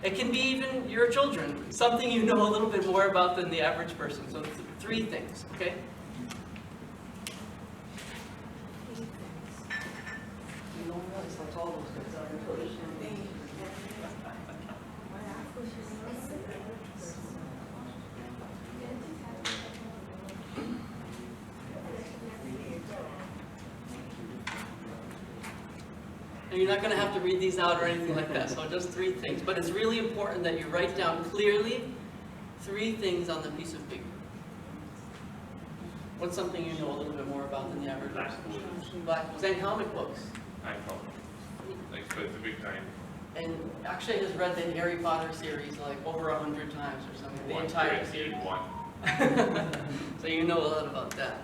It can be even your children, something you know a little bit more about than the average person. So 3 things, okay? You don't realize how tall those guys are. And you're not going to have to read these out or anything like that, so just 3 things. But it's really important that you write down clearly 3 things on the piece of paper. What's something you know a little bit more about than the average person? Black books. And comic books. And comic books. Like specific time. And actually has read the Harry Potter series like over 100 times or something. The entire series. So you know a lot about that.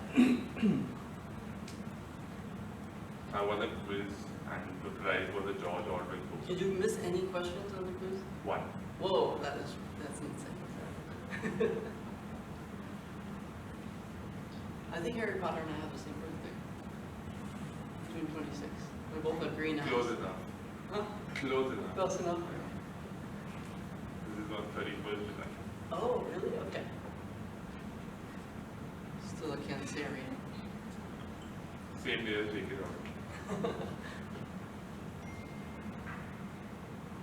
I was a quiz and the prize was a George Orwell book. Did you miss any questions on the quiz? 1. Whoa, that's insane. I think Harry Potter and I have the same birthday. June 26th. We both have green eyes. Close enough. Huh? Close enough. Close enough. This is on 31st July. Oh, really? Okay. Still a Cancerian. Same day as J.K. Rowling.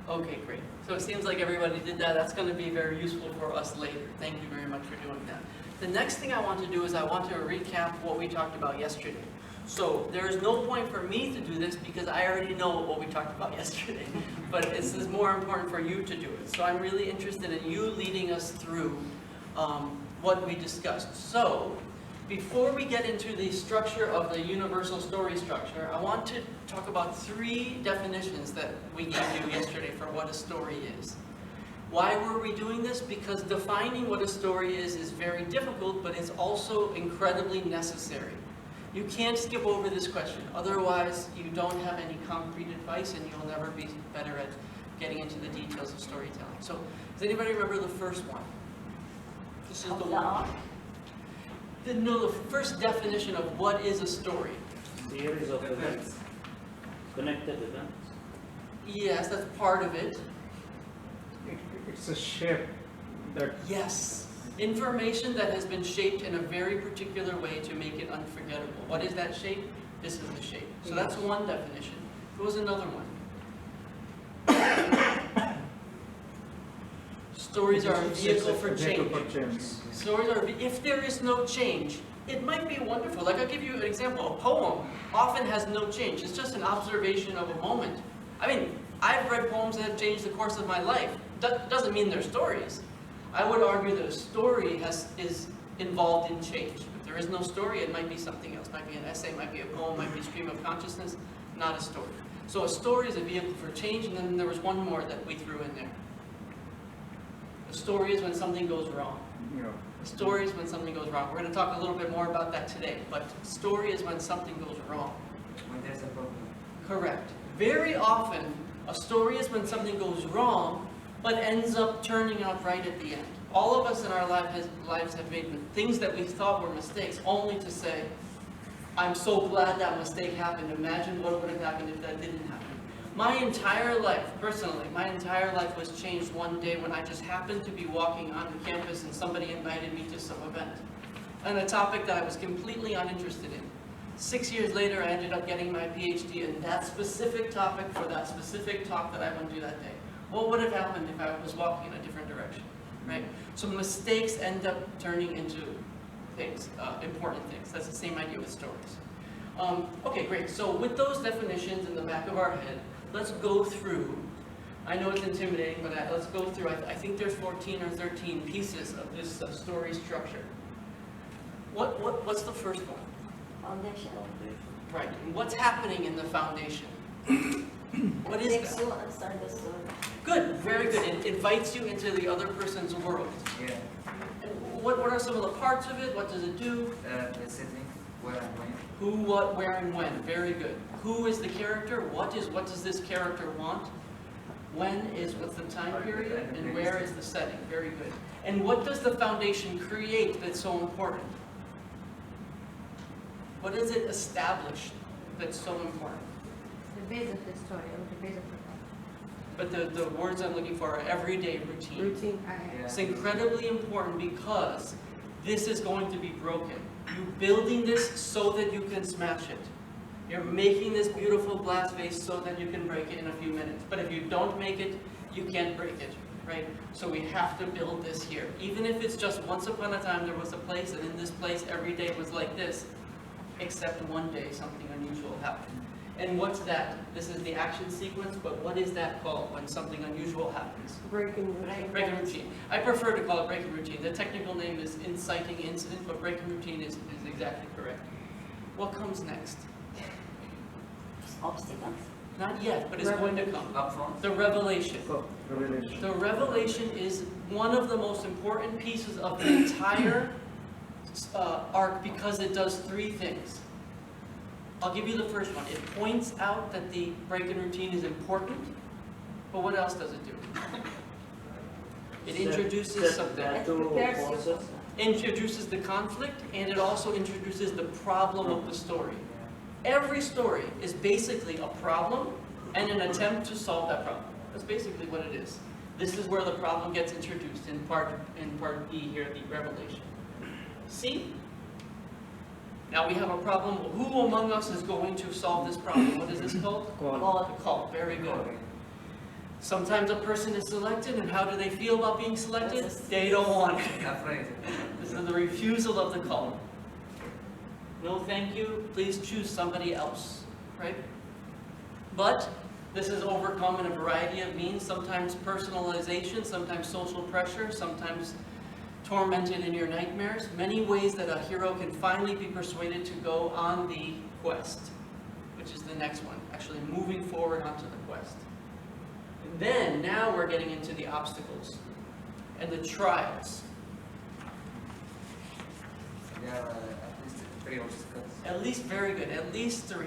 Okay, great. So it seems like everybody did that. That's going to be very useful for us later. Thank you very much for doing that. The next thing I want to do is I want to recap what we talked about yesterday. So there is no point for me to do this because I already know what we talked about yesterday. But this is more important for you to do it. So I'm really interested in you leading us through what we discussed. So before we get into the structure of the universal story structure, I want to talk about 3 definitions that we gave you yesterday for what a story is. Why were we doing this? Because defining what a story is very difficult, but it's also incredibly necessary. You can't skip over this question, otherwise you don't have any concrete advice and you'll never be better at getting into the details of storytelling. So, does anybody remember the first one? This is the one. No, the first definition of what is a story. Series of events. Connected events. Yes, that's part of it. It's a shape that... Yes. Information that has been shaped in a very particular way to make it unforgettable. What is that shape? This is the shape. So that's one definition. What was another one? Stories are a vehicle for change. Stories are, if there is no change, it might be wonderful. Like I'll give you an example. A poem often has no change. It's just an observation of a moment. I mean, I've read poems that have changed the course of my life. Doesn't mean they're stories. I would argue that a story is involved in change. If there is no story, it might be something else. It might be an essay, might be a poem, might be a stream of consciousness, not a story. So a story is a vehicle for change, and then there was one more that we threw in there. A story is when something goes wrong. Yeah. A story is when something goes wrong. We're going to talk a little bit more about that today, but story is when something goes wrong. When there's a problem. Correct. Very often, a story is when something goes wrong, but ends up turning out right at the end. All of us in our lives have made things that we thought were mistakes, only to say, I'm so glad that mistake happened. Imagine what would have happened if that didn't happen. My entire life, personally, my entire life was changed one day when I just happened to be walking on the campus and somebody invited me to some event. On a topic that I was completely uninterested in. 6 years later, I ended up getting my PhD in that specific topic for that specific talk that I went to that day. What would have happened if I was walking in a different direction, right? So mistakes end up turning into things, important things. That's the same idea with stories. Okay, great. So with those definitions in the back of our head, let's go through. I know it's intimidating, but let's go through. I think there's 14 or 13 pieces of this story structure. What's the first one? Foundation. Right. And what's happening in the foundation? What is Takes that? you inside the story. Good. Very good. It invites you into the other person's world. Yeah. And what are some of the parts of it? What does it do? The setting, where and when. Who, what, where, and when. Very good. Who is the character? What does this character want? When is, what's the time period? And where is the setting? Very good. And what does the foundation create that's so important? What does it establish that's so important? The base of the story, or the base of the plot. but the words I'm looking for are everyday routine. Routine. Yeah. It's incredibly important because this is going to be broken. You're building this so that you can smash it. You're making this beautiful glass vase so that you can break it in a few minutes. But if you don't make it, you can't break it, right? So we have to build this here. Even if it's just once upon a time there was a place, and in this place every day was like this, except one day something unusual happened. And what's that? This is the action sequence, but what is that called when something unusual happens? Breaking routine. Breaking routine. I prefer to call it breaking routine. The technical name is inciting incident, but breaking routine is exactly correct. What comes next? Obstacles. Not yet, but it's going to come. Up front. The revelation. So, revelation. The revelation is one of the most important pieces of the entire arc because it does three things. I'll give you the first one. It points out that the break-in routine is important, but what else does it do? It introduces something. That to Prepares you. process. Introduces the conflict, and it also introduces the problem of the story. Every story is basically a problem and an attempt to solve that problem. That's basically what it is. This is where the problem gets introduced in part B here, the revelation. See? Now we have a problem. Who among us is going to solve this problem? What is this called? Call. The call. Very good. Sometimes a person is selected, and how do they feel about being selected? They don't want it. Afraid. This is the refusal of the call. No, thank you. Please choose somebody else, right? But this is overcome in a variety of means. Sometimes personalization, sometimes social pressure, sometimes tormented in your nightmares. Many ways that a hero can finally be persuaded to go on the quest, which is the next one. Actually, moving forward onto the quest. And then, now we're getting into the obstacles and the trials. There are at least 3 obstacles. At least, very good, at least 3.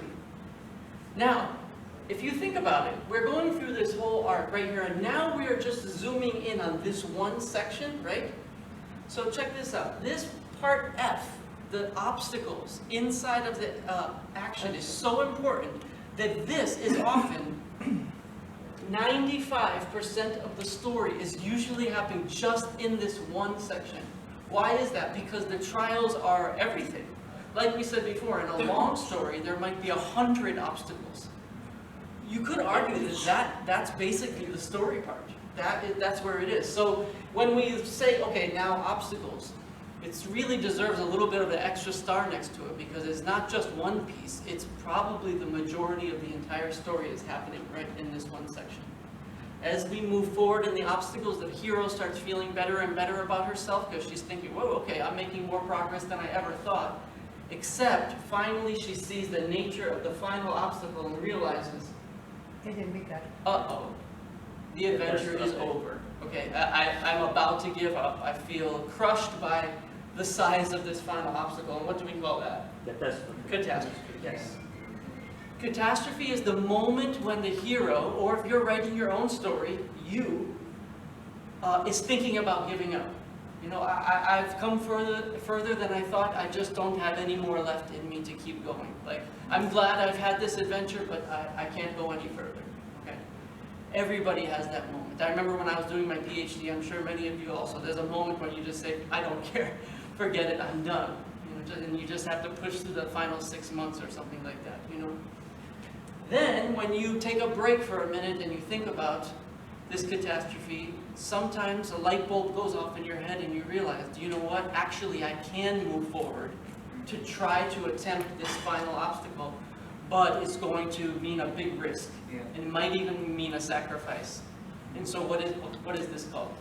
Now, if you think about it, we're going through this whole arc right here, and now we are just zooming in on this one section, right? So check this out. This part F, the obstacles inside of the action is so important that this is often 95% of the story is usually happening just in this one section. Why is that? Because the trials are everything. Like we said before, in a long story, there might be 100 obstacles. You could argue that that's basically the story part. That's where it is. So when we say, okay, now obstacles, it really deserves a little bit of an extra star next to it because it's not just one piece. It's probably the majority of the entire story is happening right in this one section. As we move forward in the obstacles, the hero starts feeling better and better about herself because she's thinking, whoa, okay, I'm making more progress than I ever thought. Except, finally, she sees the nature of the final obstacle and realizes, uh-oh, the adventure is over. Okay, I'm about to give up. I feel crushed by the size of this final obstacle. And what do we call that? Catastrophe. Catastrophe, yes. Catastrophe is the moment when the hero, or if you're writing your own story, you, is thinking about giving up. You know, I've come further than I thought. I just don't have any more left in me to keep going. Like, I'm glad I've had this adventure, but I can't go any further. Okay? Everybody has that moment. I remember when I was doing my PhD, I'm sure many of you also, there's a moment when you just say, I don't care, forget it, I'm done. You know, and you just have to push through the final 6 months or something like that, you know. Then, when you take a break for a minute and you think about this catastrophe, sometimes a light bulb goes off in your head and you realize, do you know what? Actually, I can move forward to try to attempt this final obstacle, but it's going to mean a big risk. Yeah. And it might even mean a sacrifice. And so what is this called?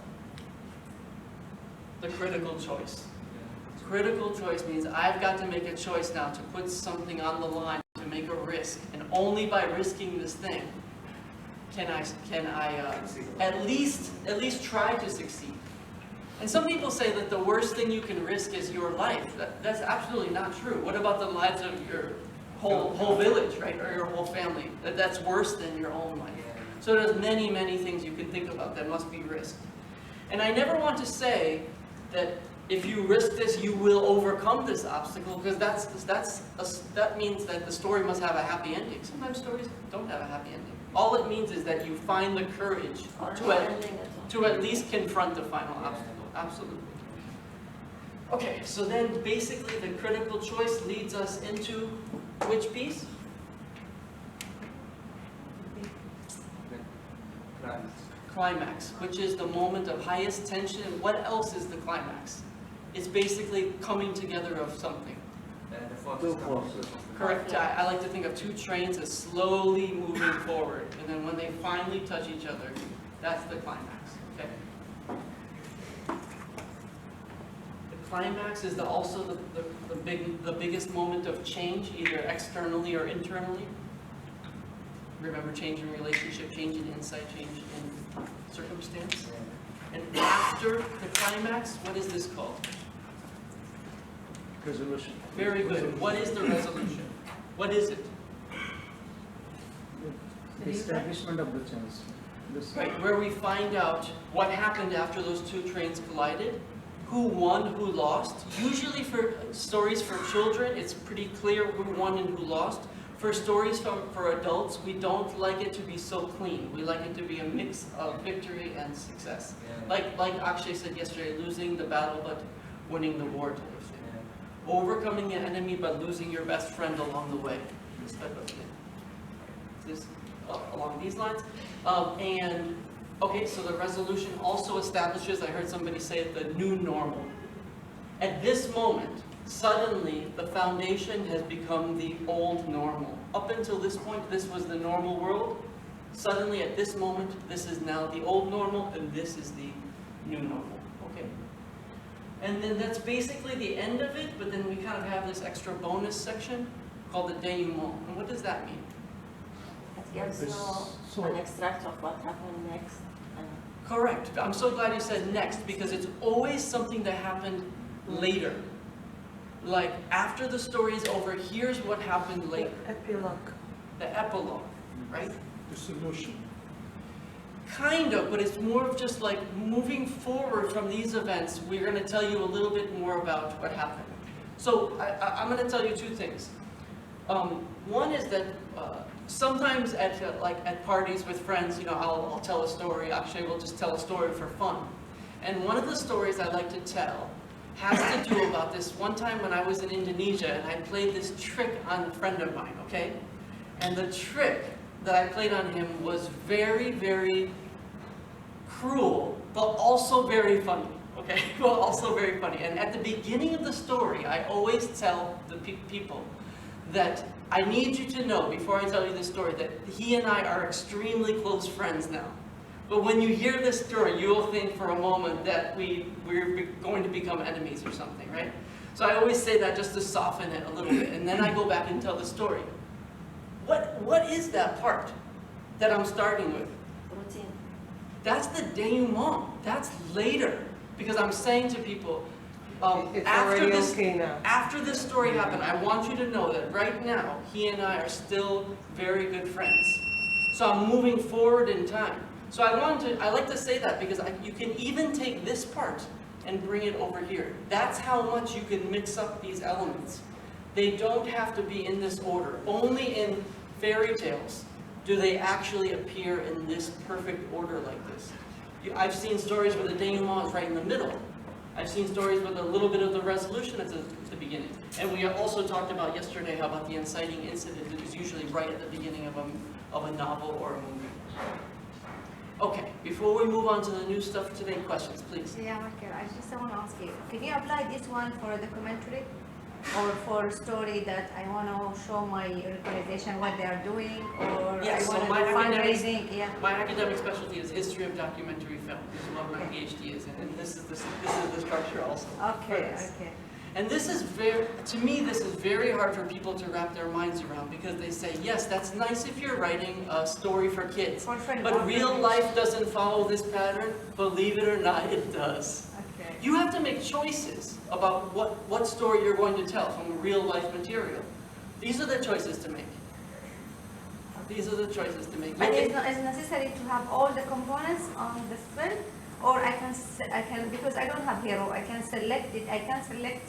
The critical choice. Critical choice means I've got to make a choice now to put something on the line, to make a risk, and only by risking this thing can I at least try to succeed. And some people say that the worst thing you can risk is your life. That's absolutely not true. What about the lives of your whole village, right, or your whole family? That's worse than your own life. So there's many, many things you can think about that must be risked. And I never want to say that if you risk this, you will overcome this obstacle, because that means that the story must have a happy ending. Sometimes stories don't have a happy ending. All it means is that you find the courage Or to not at, ending at all. to at least confront the final obstacle. Absolutely. Okay, so then basically the critical choice leads us into which piece? Climax. Climax, which is the moment of highest tension. And what else is the climax? It's basically coming together of something. The forces Two come forces. Correct. I like to think of two trains as slowly moving forward, and then when they finally touch each other, that's the climax. Okay. The climax is also the biggest moment of change, either externally or internally. Remember, change in relationship, change in insight, change in circumstance. And after the climax, what is this called? Resolution. Very good. What is the resolution? What is it? The establishment of the change. This- Right, where we find out what happened after those two trains collided, who won, who lost. Usually for stories for children, it's pretty clear who won and who lost. For stories for adults, we don't like it to be so clean. We like it to be a mix of victory and success. Like Akshay said yesterday, losing the battle but winning the war type of thing. Overcoming an enemy but losing your best friend along the way. This type of thing. This, along these lines. And, okay, so the resolution also establishes, I heard somebody say it, the new normal. At this moment, suddenly the foundation has become the old normal. Up until this point, this was the normal world. Suddenly at this moment, this is now the old normal and this is the new normal, okay? And then that's basically the end of it, but then we kind of have this extra bonus section called the denouement. And what does that mean? It gives you So- an extract of what happened next. And Correct. I'm so glad you said next because it's always something that happened later. Like after the story is over, here's what happened later. Epilogue. The epilogue, right? The solution. Kind of, but it's more of just like moving forward from these events. We're going to tell you a little bit more about what happened. So I'm going to tell you two things. One is that sometimes at parties with friends, you know, I'll tell a story. Akshay will just tell a story for fun. And one of the stories I like to tell has to do about this one time when I was in Indonesia and I played this trick on a friend of mine, okay? And the trick that I played on him was very, very cruel, but also very funny, okay? Well, also very funny. And at the beginning of the story, I always tell the people that I need you to know, before I tell you this story, that he and I are extremely close friends now. But when you hear this story, you will think for a moment that we're going to become enemies or something, right? So I always say that just to soften it a little bit, and then I go back and tell the story. What is that part that I'm starting with? routine. That's the denouement. That's later. Because I'm saying to people, It's after already this, okay now. after this story happened, I want you to know that right now, he and I are still very good friends. So I'm moving forward in time. So I like to say that because you can even take this part and bring it over here. That's how much you can mix up these elements. They don't have to be in this order. Only in fairy tales do they actually appear in this perfect order like this. I've seen stories where the denouement is right in the middle. I've seen stories with a little bit of the resolution at the beginning. And we also talked about yesterday how about the inciting incident is usually right at the beginning of a novel or a movie. Okay, before we move on to the new stuff today, questions, please. Yeah, Michael, I just want to ask you, can you apply this one for a documentary or for a story that I want to show my organization what they are doing, or Yes, so I want my to do academic- fundraising? Yeah. My academic specialty is history of documentary film. This is what my PhD is in, and this is the structure also. for Okay, this. okay. And this is to me, this is very hard for people to wrap their minds around because they say, yes, that's nice if you're writing a story for kids, For friend but real orphanage. life doesn't follow this pattern. Believe it or not, it does. Okay. You have to make choices about what story you're going to tell from real life material. These are the choices to make. These are the choices to make. But it's necessary to have all the components on the film, or I can because I don't have hero, I can select it. I can select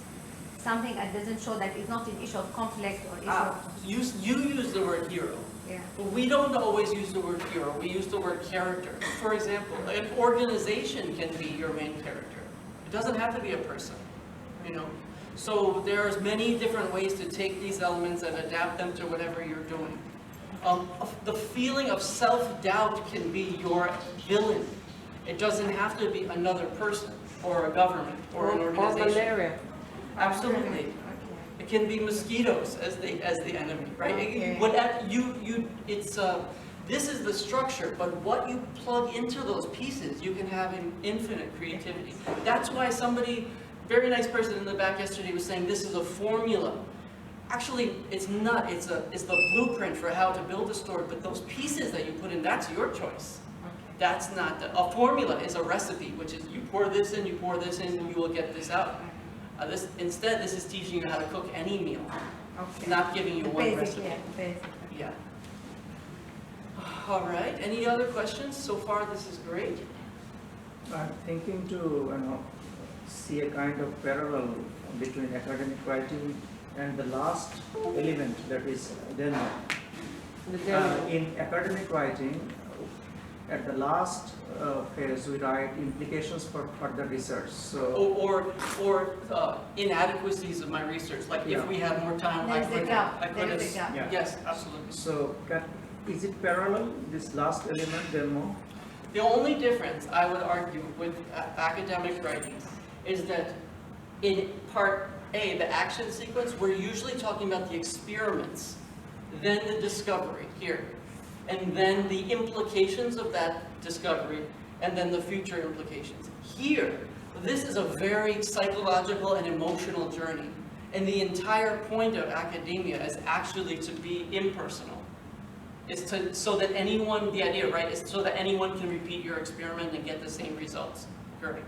something that doesn't show that it's not an issue of conflict or issue. You use the word hero. Yeah. But we don't always use the word hero, we use the word character. For example, an organization can be your main character. It doesn't have to be a person, you know? So there's many different ways to take these elements and adapt them to whatever you're doing. The feeling of self-doubt can be your villain. It doesn't have to be another person, or a government, or an organization. Or malaria. Absolutely. It can be mosquitoes as the enemy, right? Okay. This is the structure, but what you plug into those pieces, you can have an infinite creativity. That's why somebody, very nice person in the back yesterday was saying this is a formula. Actually, it's not. It's the blueprint for how to build a story, but those pieces that you put in, that's your choice. That's not, a formula is a recipe, which is you pour this in, and you will get this out. Instead, this is teaching you how to cook any meal, Okay. not giving you one Basic, recipe. yeah, basic. Yeah. All right, any other questions? So far, this is great. I'm thinking to see a kind of parallel between academic writing and the last element, that is demo. The demo. In academic writing, at the last phase, we write implications for further research. So, Or inadequacies of my research, like if Yeah. we had more time, I There's the could gap, have. there is the gap. Yeah. Yes, absolutely. so is it parallel, this last element, demo? The only difference, I would argue, with academic writing is that in part A, the action sequence, we're usually talking about the experiments, then the discovery here, and then the implications of that discovery, and then the future implications. Here, this is a very psychological and emotional journey, and the entire point of academia is actually to be impersonal. It's so that anyone, the idea, right, is so that anyone can repeat your experiment and get the same results. Correct.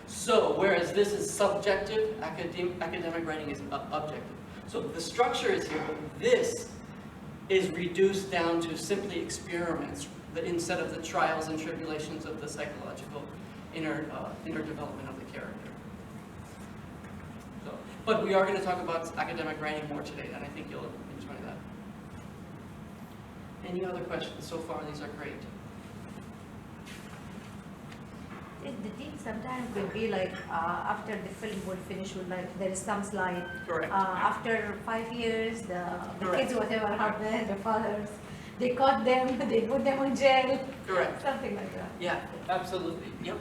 So, whereas this is subjective, academic writing is objective. So the structure is here, but this is reduced down to simply experiments instead of the trials and tribulations of the psychological inner development of the character. So, but we are going to talk about academic writing more today, and I think you'll enjoy that. Any other questions? So far, these are great. The thing sometimes will be like after the film will finish with like there is some slide. Correct. After 5 years, the Correct. kids whatever happened, the fathers, they caught them, they put them in jail, Correct. something like that. Yeah, absolutely. Yep.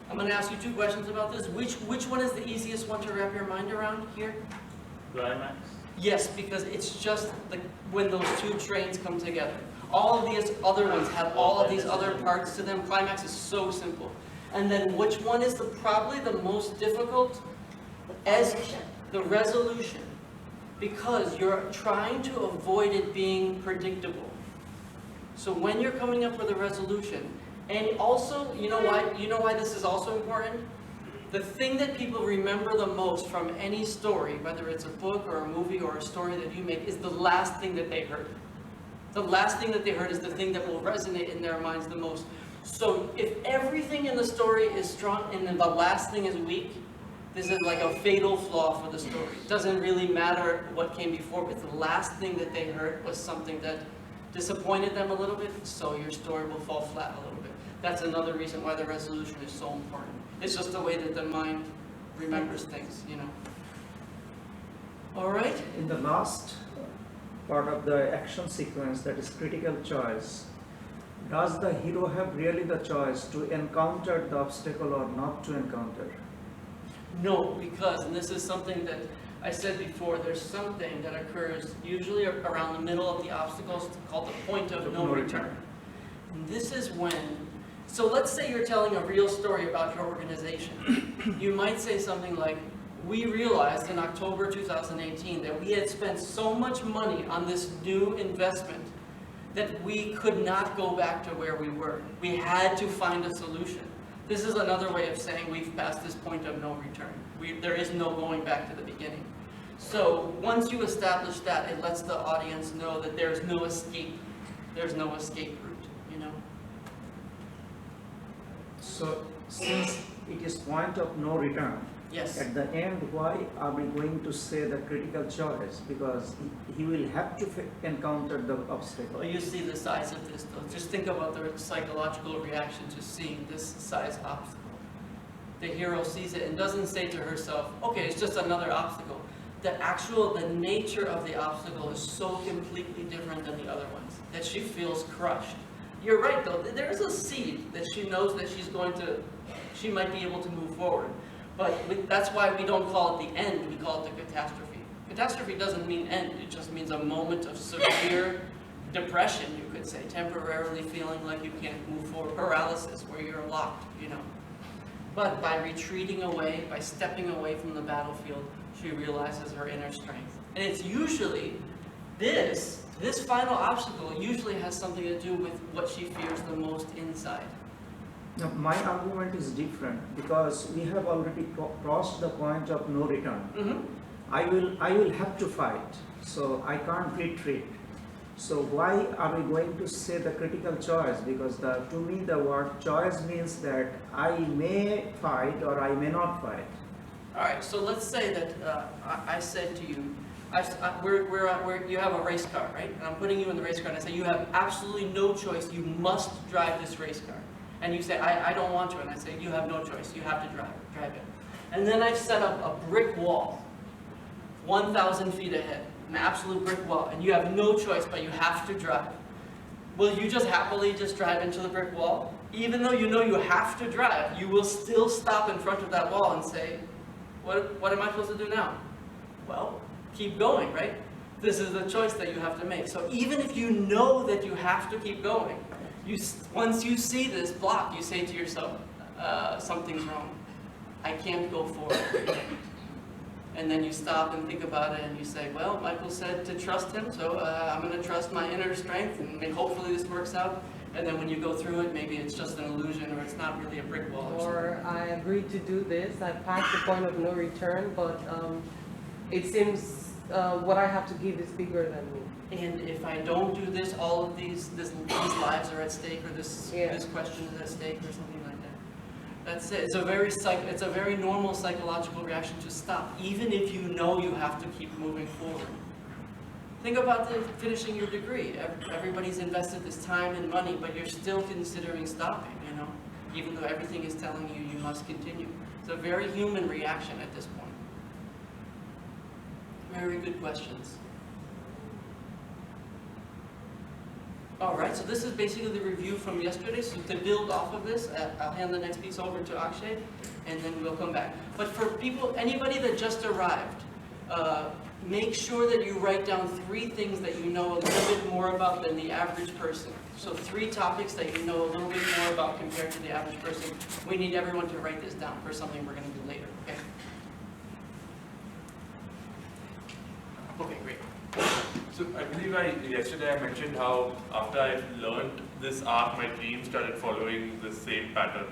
I'm going to ask you 2 questions about this. Which one is the easiest one to wrap your mind around here? Climax. Yes, because it's just when those 2 trains come together. All of these other ones have all of these other parts to them. Climax is so simple. And then which one is probably the most difficult? As the resolution. Because you're trying to avoid it being predictable. So when you're coming up with a resolution, and also, you know why this is also important? The thing that people remember the most from any story, whether it's a book or a movie or a story that you make, is the last thing that they heard. The last thing that they heard is the thing that will resonate in their minds the most. So if everything in the story is strong and then the last thing is weak, this is like a fatal flaw for the story. It doesn't really matter what came before, but the last thing that they heard was something that disappointed them a little bit, so your story will fall flat a little bit. That's another reason why the resolution is so important. It's just the way that the mind remembers things, you know. All right? In the last part of the action sequence, that is critical choice, does the hero have really the choice to encounter the obstacle or not to encounter? No, because, and this is something that I said before, there's something that occurs usually around the middle of the obstacles called the point of no return. And this is when, so let's say you're telling a real story about your organization. You might say something like, we realized in October 2018 that we had spent so much money on this new investment that we could not go back to where we were. We had to find a solution. This is another way of saying we've passed this point of no return. There is no going back to the beginning. So once you establish that, it lets the audience know that there's no escape. There's no escape route, you know? So since it is point of no return, Yes. At the end, why are we going to say the critical choice? Because he will have to encounter the obstacle. Well, you see the size of this though. Just think about the psychological reaction to seeing this size obstacle. The hero sees it and doesn't say to herself, okay, it's just another obstacle. The nature of the obstacle is so completely different than the other ones that she feels crushed. You're right though, there's a seed that she knows that she might be able to move forward. But that's why we don't call it the end, we call it the catastrophe. Catastrophe doesn't mean end, it just means a moment of severe depression, you could say, temporarily feeling like you can't move forward, paralysis, where you're locked, you know. But by retreating away, by stepping away from the battlefield, she realizes her inner strength. And it's usually this final obstacle usually has something to do with what she fears the most inside. Now, my argument is different because we have already crossed the point of no return. Mm-hmm. I will have to fight, so I can't retreat. So why are we going to say the critical choice? Because to me the word choice means that I may fight or I may not fight. All right, so let's say that I said to you, you have a race car, right? And I'm putting you in the race car and I say, you have absolutely no choice, you must drive this race car. And you say, I don't want to, and I say, you have no choice, you have to drive it. And then I've set up a brick wall, 1,000 feet ahead, an absolute brick wall, and you have no choice, but you have to drive. Will you just happily just drive into the brick wall? Even though you know you have to drive, you will still stop in front of that wall and say, what am I supposed to do now? Well, keep going, right? This is the choice that you have to make. So even if you know that you have to keep going, once you see this block, you say to yourself, something's wrong. I can't go forward. And then you stop and think about it and you say, well, Michael said to trust him, so I'm going to trust my inner strength and hopefully this works out. And then when you go through it, maybe it's just an illusion or it's not really a brick wall or something. Or I agreed to do this, I passed the point of no return, but it seems what I have to give is bigger than me. And if I don't do this, all of these lives are at stake, or this question is at stake, or something like that. That's it. It's a very normal psychological reaction to stop, even if you know you have to keep moving forward. Think about finishing your degree. Everybody's invested this time and money, but you're still considering stopping, you know, even though everything is telling you you must continue. It's a very human reaction at this point. Very good questions. All right, so this is basically the review from yesterday. So to build off of this, I'll hand the next piece over to Akshay, and then we'll come back. But for anybody that just arrived, make sure that you write down 3 things that you know a little bit more about than the average person. So 3 topics that you know a little bit more about compared to the average person. We need everyone to write this down for something we're going to do later, okay? Okay, great. So I believe yesterday I mentioned how after I learned this arc, my dream started following the same pattern.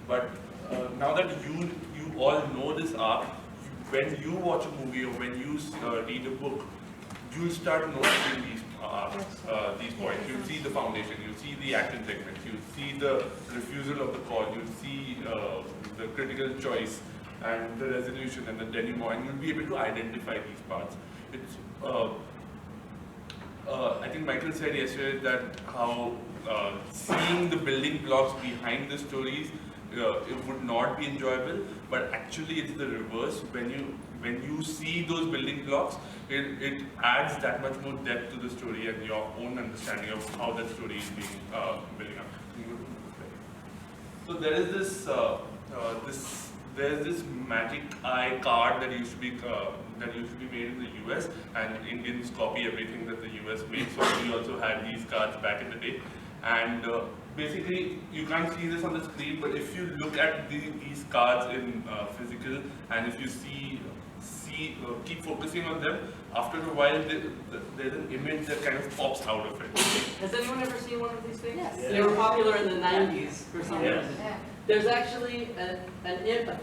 But now that you all know this arc, when you watch a movie or when you read a book, you'll start noticing these points. You'll see the foundation, you'll see the action segments, you'll see the refusal of the call, you'll see the critical choice and the resolution and the denouement, and you'll be able to identify these parts. It's I think Michael said yesterday that how seeing the building blocks behind the stories it would not be enjoyable, but actually it's the reverse. When you see those building blocks, it adds that much more depth to the story and your own understanding of how that story is being building up. So there is there's this magic eye card that used to be made in the US, and Indians copy everything that the US makes. So we also had these cards back in the day, and basically you can't see this on the screen, but if you look at these cards in physical, and if you keep focusing on them, after a while there's an image that kind of pops out of it. Has anyone ever seen one of these things? Yes. They were popular in the 90s for some Yes. reason. Yeah. There's actually a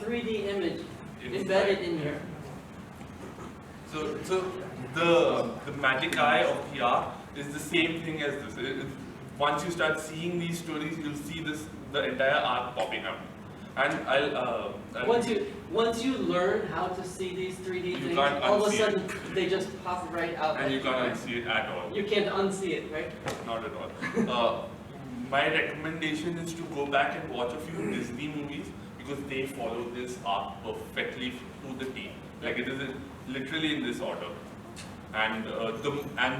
3D image embedded in here. So the magic eye of the arc is the same thing as this. Once you start seeing these stories, you'll see the entire arc popping up. And Once you learn how to see these 3D You things, can't all of a unsee sudden they just pop right out. and you can't unsee it at all. You can't unsee it, right? Not at all. My recommendation is to go back and watch a few Disney movies because they follow this arc perfectly to the T. Like it is literally in this order. And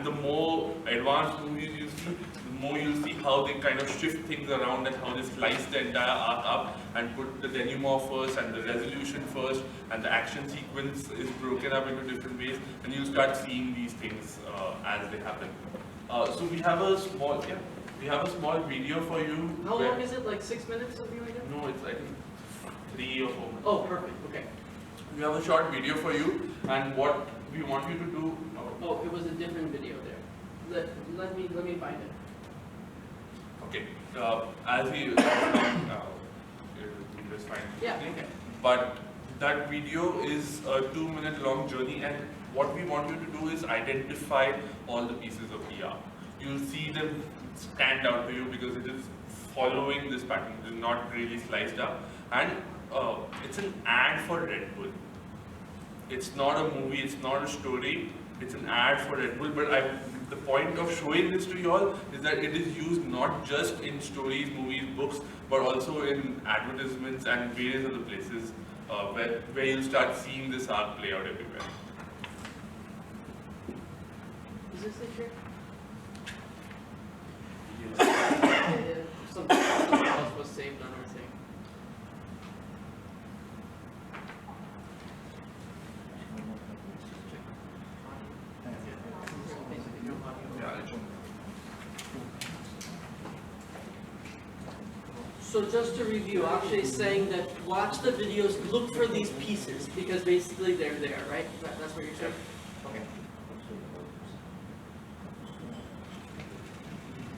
the more advanced movies you see, the more you'll see how they kind of shift things around and how they slice the entire arc up and put the denouement first and the resolution first, and the action sequence is broken up into different ways, and you'll start seeing these things as they happen. So we have a small video for you. How long is it? Like 6 minutes, something like that? No, it's I think 3 or 4 minutes. Oh, perfect. Okay. We have a short video for you, and what we want you to do. Oh, it was a different video there. Let me find it. Okay. As we you just find it. Yeah. Okay. But that video is a 2-minute long journey, and what we want you to do is identify all the pieces of the arc. You'll see them stand out to you because it is following this pattern. It is not really sliced up, and it's an ad for Red Bull. It's not a movie. It's not a story. It's an ad for Red Bull. But the point of showing this to you all is that it is used not just in stories, movies, books, but also in advertisements and various other places where you'll start seeing this arc play out everywhere. Is this it here? Yeah. Something else was saved on our thing. So just to review, Akshay is saying that watch the videos, look for these pieces, because basically they're there, right? That's what you're saying? Okay.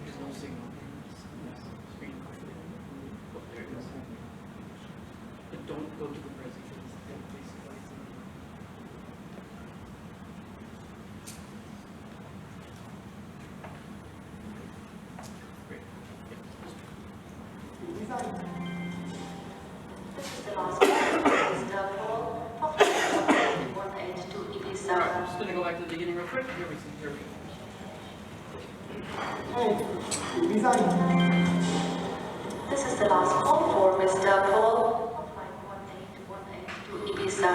There's no signal. Screen. Oh, there it is. But don't go to the presentation. Please. Great. This is the last one. Mr. Paul, Foxtrot 182 Ibiza. Alright, I'm just gonna go back to the beginning real quick. Here we go. This is the last call for Mr. Paul, Hotline 18182 Ibiza.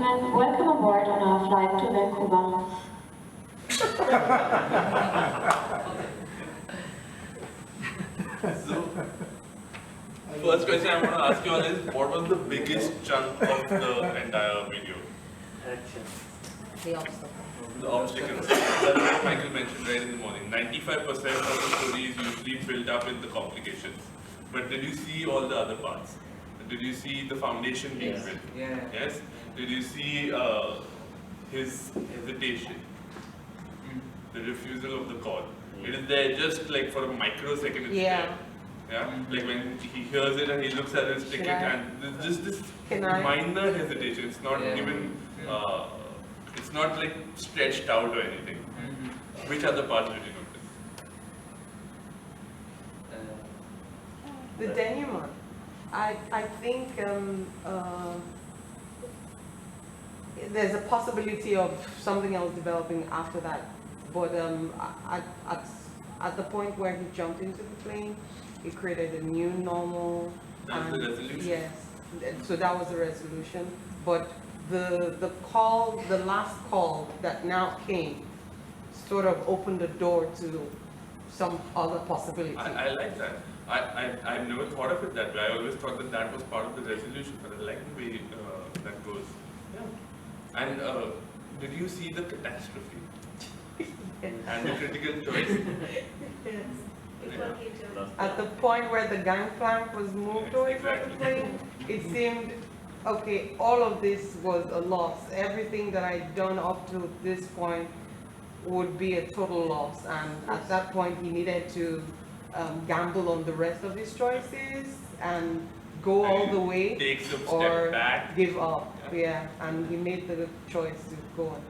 gentlemen, welcome aboard on our flight to Vancouver. So, first question I want to ask you all is, what was the biggest chunk of the entire video? Action. The obstacle. The obstacles. That's what Michael mentioned right in the morning. 95% of the story is usually built up in the complications. But did you see all the other parts? Did you see the foundation being Yes. built? Yeah. Yes? Did you see his hesitation? The refusal of the call? It is there just like for a microsecond it's Yeah. there. Yeah? Like when he hears it and he looks at his ticket I- and there's just this Can I- minor hesitation. It's not Yeah. even, it's not like stretched out or anything. Which other parts did you notice? The denouement. I think there's a possibility of something else developing after that. But at the point where he jumped into the plane, it created a new normal. That's the resolution? Yes, so that was the resolution. But the call, the last call that now came, sort of opened the door to some other possibility. I like that. I've never thought of it that way. I always thought that that was part of the resolution, but I like the way that goes. Yeah. And did you see the catastrophe? And the critical choice? At the point where the gangplank was moved away from the Exactly. plane, it seemed, okay, all of this was a loss. Everything that I'd done up to this point would be a total loss. And at that point, he needed to gamble on the rest of his choices and go all the way Take some or step back. give up. Yeah, and he made the choice to go on.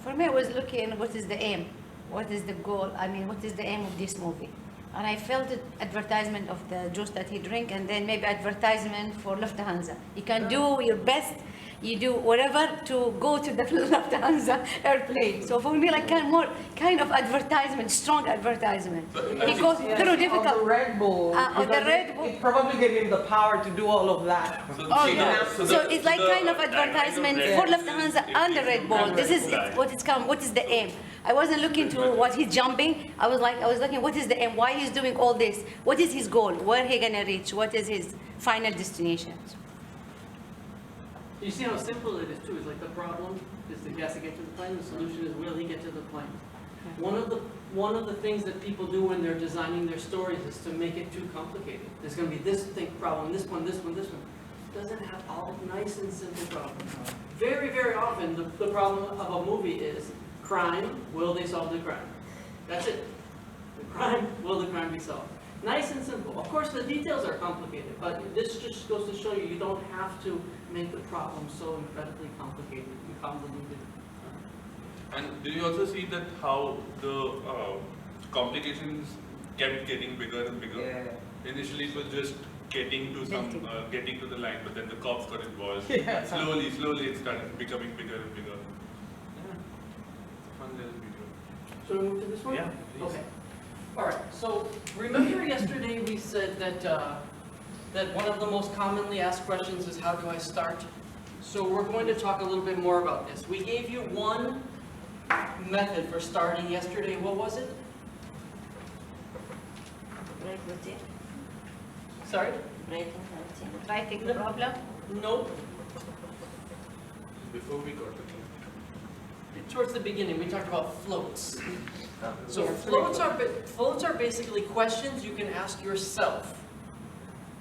For me, I was looking, what is the aim? What is the goal? I mean, what is the aim of this movie? And I felt it advertisement of the juice that he drink, and then maybe advertisement for Lufthansa. You can do your best, you do whatever to go to the Lufthansa airplane. So for me, like kind of advertisement, strong advertisement. He goes Yes, through of the difficult. Red Bull. of the because Red Bull. It probably gave him the power to do all of that. Oh, yeah. the- So it's like the kind of tagline advertisement Red for Bull Lufthansa is and the Red Bull. and This Red is Bull. what it's come. What is the aim? I wasn't looking to what he's jumping. I was looking, what is the aim? Why he's doing all this? What is his goal? Where he gonna reach? What is his final destination? You see how simple it is too, it's like the problem is that he has to get to the plane, the solution is will he get to the plane? One of the things that people do when they're designing their stories is to make it too complicated. There's gonna be this problem, this one, this one, this one. It doesn't have all nice and simple problems. Very, very often, the problem of a movie is crime, will they solve the crime? That's it. The crime, will the crime be solved? Nice and simple. Of course, the details are complicated, but this just goes to show you, you don't have to make the problem so incredibly complicated and convoluted. And did you also see that how the complications kept getting bigger and bigger? Yeah. Initially it was just getting to getting to the line, but then the cops got involved. Yeah. And slowly it started becoming bigger and bigger. Yeah. It's a fun little video. Should we move to this one? Yeah, please. Okay. All right, so remember yesterday we said that, that one of the most commonly asked questions is how do I start? So we're going to talk a little bit more about this. We gave you one method for starting yesterday. What was it? Break routine, Sorry? breaking routine. Writing the problem. Nope. Before we got to the Towards the beginning, we talked about floats. So Yeah. floats are basically questions you can ask yourself.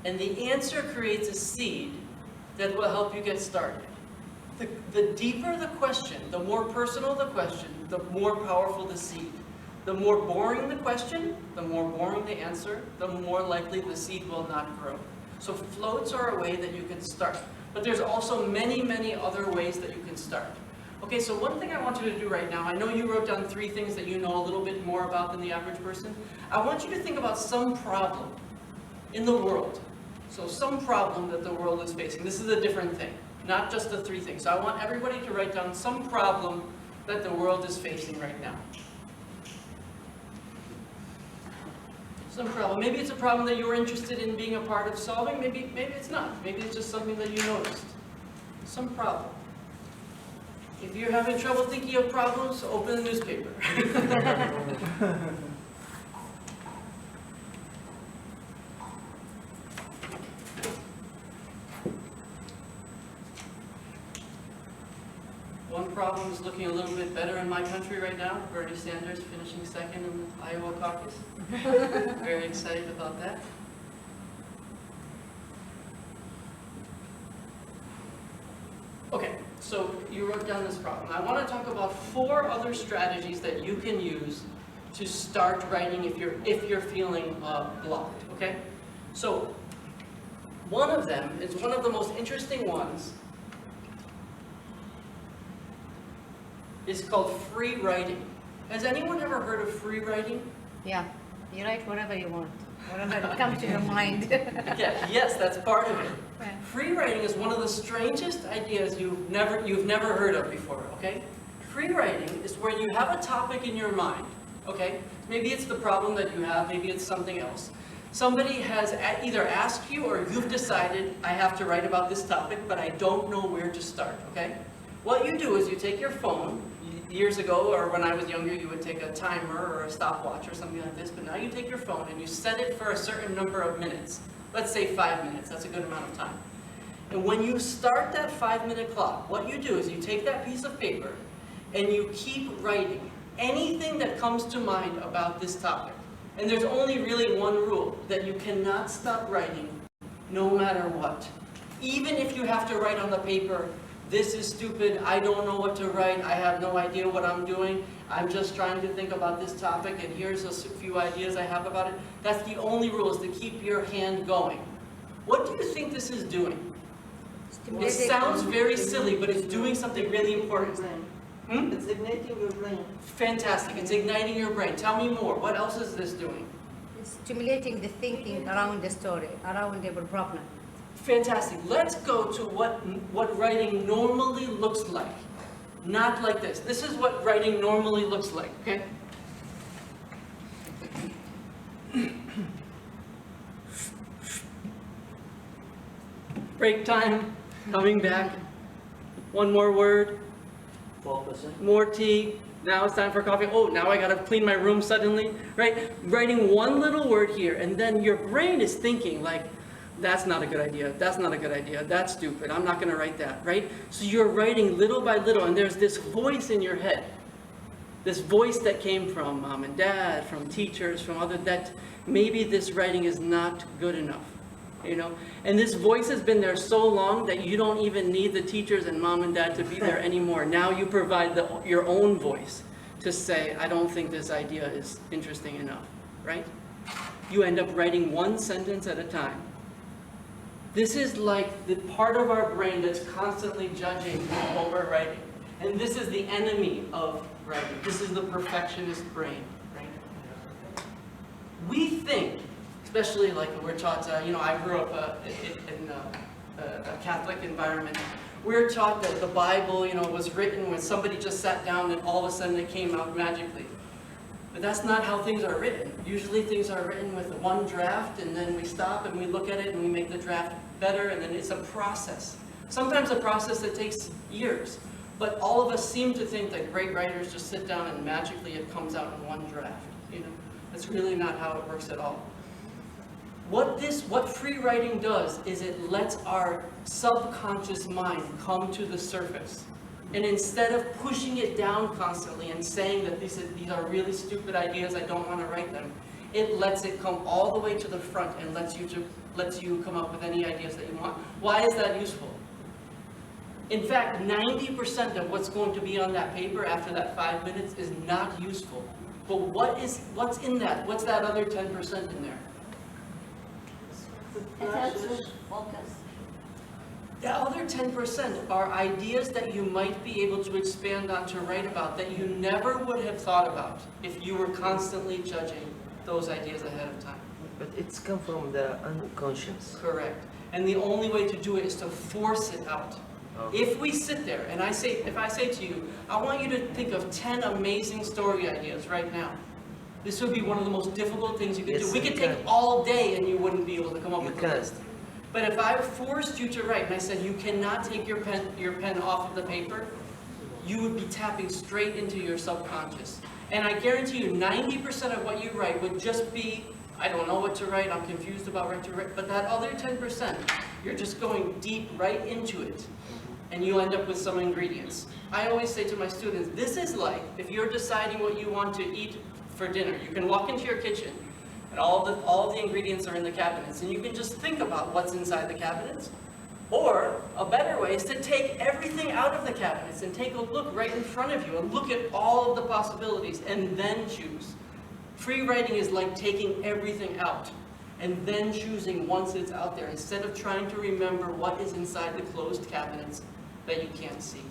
And the answer creates a seed that will help you get started. The deeper the question, the more personal the question, the more powerful the seed. The more boring the question, the more boring the answer, the more likely the seed will not grow. So floats are a way that you can start. But there's also many, many other ways that you can start. Okay, so one thing I want you to do right now, I know you wrote down 3 things that you know a little bit more about than the average person. I want you to think about some problem in the world. So some problem that the world is facing. This is a different thing, not just the 3 things. So I want everybody to write down some problem that the world is facing right now. Some problem. Maybe it's a problem that you're interested in being a part of solving. Maybe it's not. Maybe it's just something that you noticed. Some problem. If you're having trouble thinking of problems, open the newspaper. One problem is looking a little bit better in my country right now. Bernie Sanders finishing second in the Iowa caucus. Very excited about that. Okay, so you wrote down this problem. I want to talk about 4 other strategies that you can use to start writing if you're feeling blocked. Okay, so one of them is one of the most interesting ones. Is called free writing. Has anyone ever heard of free writing? Yeah, you write whatever you want, whatever comes to your mind. Yeah, yes, that's part of it. Yeah. Free writing is one of the strangest ideas you've never heard of before, okay? Free writing is where you have a topic in your mind, okay? Maybe it's the problem that you have, maybe it's something else. Somebody has either asked you or you've decided, I have to write about this topic, but I don't know where to start, okay? What you do is you take your phone. Years ago, or when I was younger, you would take a timer or a stopwatch or something like this, but now you take your phone and you set it for a certain number of minutes. Let's say 5 minutes, that's a good amount of time. And when you start that 5-minute clock, what you do is you take that piece of paper and you keep writing anything that comes to mind about this topic. And there's only really one rule, that you cannot stop writing no matter what. Even if you have to write on the paper, this is stupid, I don't know what to write, I have no idea what I'm doing, I'm just trying to think about this topic and here's a few ideas I have about it. That's the only rule, is to keep your hand going. What do you think this is doing? It sounds very silly, but it's doing something really important. It's igniting your brain. Fantastic, it's igniting your brain. Tell me more, what else is this doing? It's stimulating the thinking around the story, around the problem. Fantastic. Let's go to what writing normally looks like. Not like this. This is what writing normally looks like, okay? Break time, coming back. One more word, Focusing. more tea. Now it's time for coffee. Oh, now I gotta clean my room suddenly, right? Writing one little word here, and then your brain is thinking like, that's not a good idea, that's not a good idea, that's stupid, I'm not gonna write that, right? So you're writing little by little, and there's this voice in your head. This voice that came from mom and dad, from teachers, from other, that maybe this writing is not good enough, you know? And this voice has been there so long that you don't even need the teachers and mom and dad to be there anymore. Now you provide your own voice to say, I don't think this idea is interesting enough, right? You end up writing one sentence at a time. This is like the part of our brain that's constantly judging what we're writing. And this is the enemy of writing. This is the perfectionist brain, right? We think, especially like we're taught, you know, I grew up in a Catholic environment. We're taught that the Bible, you know, was written when somebody just sat down and all of a sudden it came out magically. But that's not how things are written. Usually things are written with one draft and then we stop and we look at it and we make the draft better, and then it's a process. Sometimes a process that takes years. But all of us seem to think that great writers just sit down and magically it comes out in one draft. You know, that's really not how it works at all. What free writing does is it lets our subconscious mind come to the surface. And instead of pushing it down constantly and saying that these are really stupid ideas, I don't want to write them, it lets it come all the way to the front and lets you come up with any ideas that you want. Why is that useful? In fact, 90% of what's going to be on that paper after that 5 minutes is not useful. But what's in that? What's that other 10% in there? It helps with focus. The other 10% are ideas that you might be able to expand on to write about that you never would have thought about if you were constantly judging those ideas ahead of time. But it's come from the unconscious. Correct. And the only way to do it is to force it out. If we sit there and if I say to you, I want you to think of 10 amazing story ideas right now. This would be one of the most difficult things you could do. We could take all day and you wouldn't be able to come up with a list. But if I forced you to write and I said you cannot take your pen off of the paper, you would be tapping straight into your subconscious. And I guarantee you 90% of what you write would just be, I don't know what to write, I'm confused about what to write, but that other 10%, you're just going deep right into it, and you end up with some ingredients. I always say to my students, this is like if you're deciding what you want to eat for dinner. You can walk into your kitchen, and all of the ingredients are in the cabinets, and you can just think about what's inside the cabinets. Or a better way is to take everything out of the cabinets and take a look right in front of you and look at all of the possibilities and then choose. Free writing is like taking everything out and then choosing once it's out there, instead of trying to remember what is inside the closed cabinets that you can't see.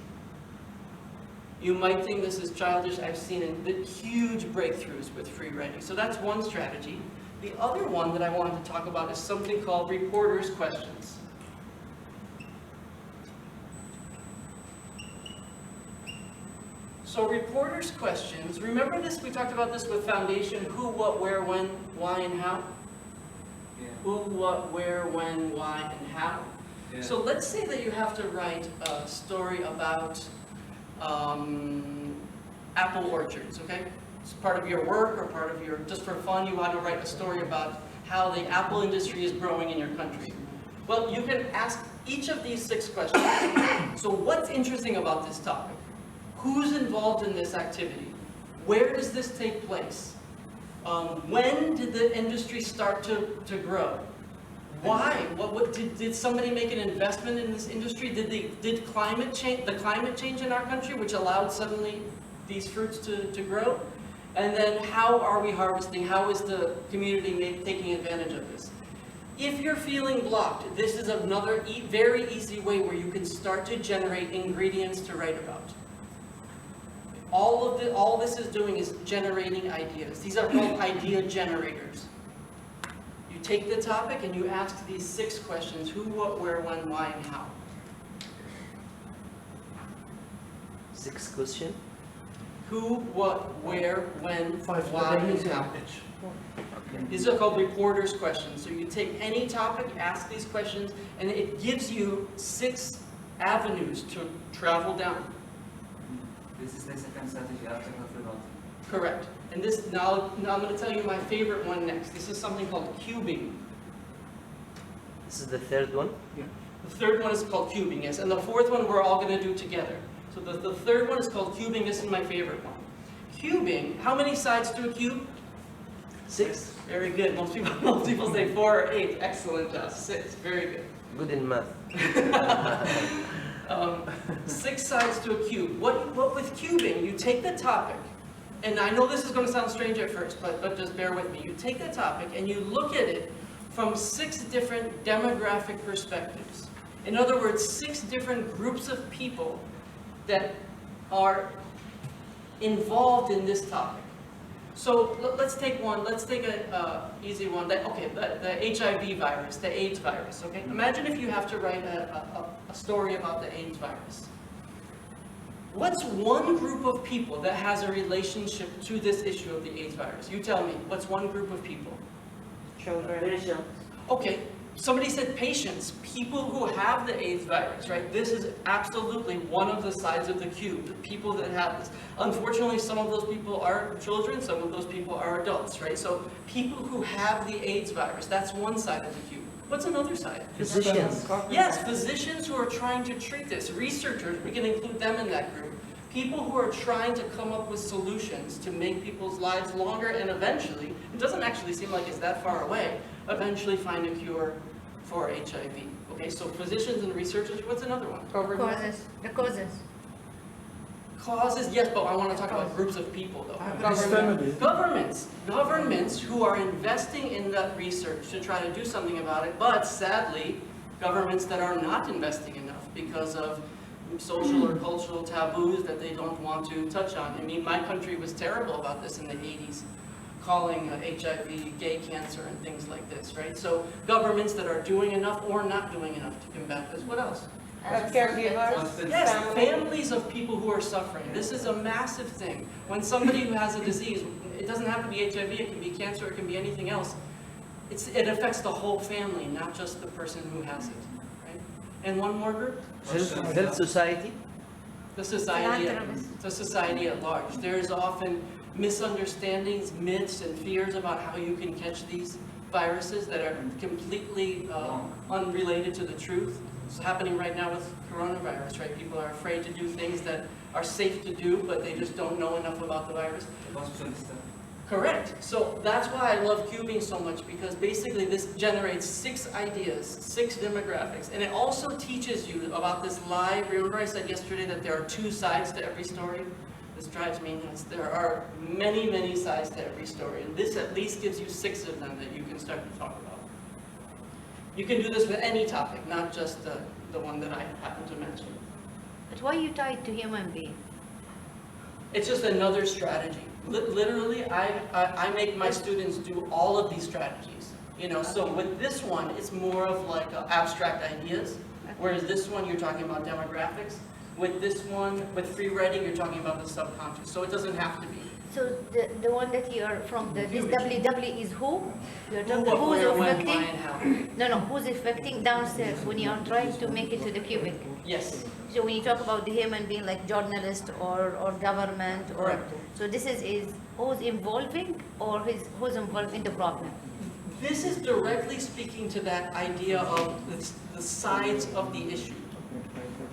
You might think this is childish. I've seen huge breakthroughs with free writing. So that's one strategy. The other one that I wanted to talk about is something called reporter's questions. So reporters' questions, remember this, we talked about this with foundation, who, what, where, when, why, and how? Yeah. Who, what, where, when, why, and how? Yeah. So let's say that you have to write a story about apple orchards, okay? It's part of your work or part of your, just for fun, you want to write a story about how the apple industry is growing in your country. Well, you can ask each of these 6 questions. So what's interesting about this topic? Who's involved in this activity? Where does this take place? When did the industry start to grow? Why? Did somebody make an investment in this industry? Did climate change, the climate change in our country, which allowed suddenly these fruits to grow? And then how are we harvesting? How is the community taking advantage of this? If you're feeling blocked, this is another very easy way where you can start to generate ingredients to write about. All this is doing is generating ideas. These are called idea generators. You take the topic and you ask these 6 questions: who, what, where, when, why, and how. 6 question. Who, what, where, when, why, and how. Okay. These are called reporters' questions. So you take any topic, ask these questions, and it gives you 6 avenues to travel down. This is the second strategy after Hafidati. Correct. And this, now I'm going to tell you my favorite one next. This is something called cubing. This is the 3rd one. The 3rd one is called cubing, yes. And the 4th one we're all going to do together. So the 3rd one is called cubing. This is my favorite one. Cubing, how many sides to a cube? 6. Very good. Most people say 4 or 8. Excellent job. 6. Very good. Good in math. 6 sides to a cube. What with cubing, you take the topic, and I know this is going to sound strange at first, but just bear with me. You take the topic and you look at it from 6 different demographic perspectives. In other words, 6 different groups of people that are involved in this topic. So let's take one. Let's take an easy one. The HIV virus, the AIDS virus. Okay. Imagine if you have to write a story about the AIDS virus. What's one group of people that has a relationship to this issue of the AIDS virus? You tell me. What's one group of people? Children. Patients. Okay. Somebody said patients, people who have the AIDS virus, right? This is absolutely one of the sides of the cube, the people that have this. Unfortunately, some of those people are children, some of those people are adults, right? So people who have the AIDS virus, that's one side of the cube. What's another side? Physicians. Yes, physicians who are trying to treat this, researchers, we can include them in that group. People who are trying to come up with solutions to make people's lives longer and eventually, it doesn't actually seem like it's that far away, eventually find a cure for HIV. Okay, so physicians and researchers, what's another one? Causes. The causes. Causes, yes, but I want to talk about groups of people though. Governments who are investing in that research to try to do something about it, but sadly, governments that are not investing enough because of social or cultural taboos that they don't want to touch on. I mean, my country was terrible about this in the 80s. Calling HIV gay cancer and things like this, right? So governments that are doing enough or not doing enough to combat this. What else? Caregivers. Yes, families of people who are suffering. This is a massive thing. When somebody who has a disease, it doesn't have to be HIV, it can be cancer, it can be anything else. It affects the whole family, not just the person who has it, right? And one more group? Health society. the society at large. There's often misunderstandings, myths, and fears about how you can catch these viruses that are completely unrelated to the truth. It's happening right now with coronavirus, right? People are afraid to do things that are safe to do, but they just don't know enough about the virus. Correct. So that's why I love cubing so much, because basically this generates 6 ideas, 6 demographics, and it also teaches you about this lie. Remember I said yesterday that there are 2 sides to every story? This drives me nuts. There are many, many sides to every story, and this at least gives you 6 of them that you can start to talk about. You can do this with any topic, not just the one that I happen to mention. But why you tied to human being? It's just another strategy. Literally, I make my students do all of these strategies. You know, so with this one, it's more of like abstract ideas, whereas this one, you're talking about demographics. With this one, with free writing, you're talking about the subconscious. So it doesn't have to be. So the one that you're from, this WW is who? You're talking What, who's where, when, affecting? why, and how. No, who's affecting downstairs when you are trying to make it to the cubic? Yes. So when you talk about the human being like journalist or government or, Correct. so this is who's involving or who's involved in the problem? This is directly speaking to that idea of the sides of the issue.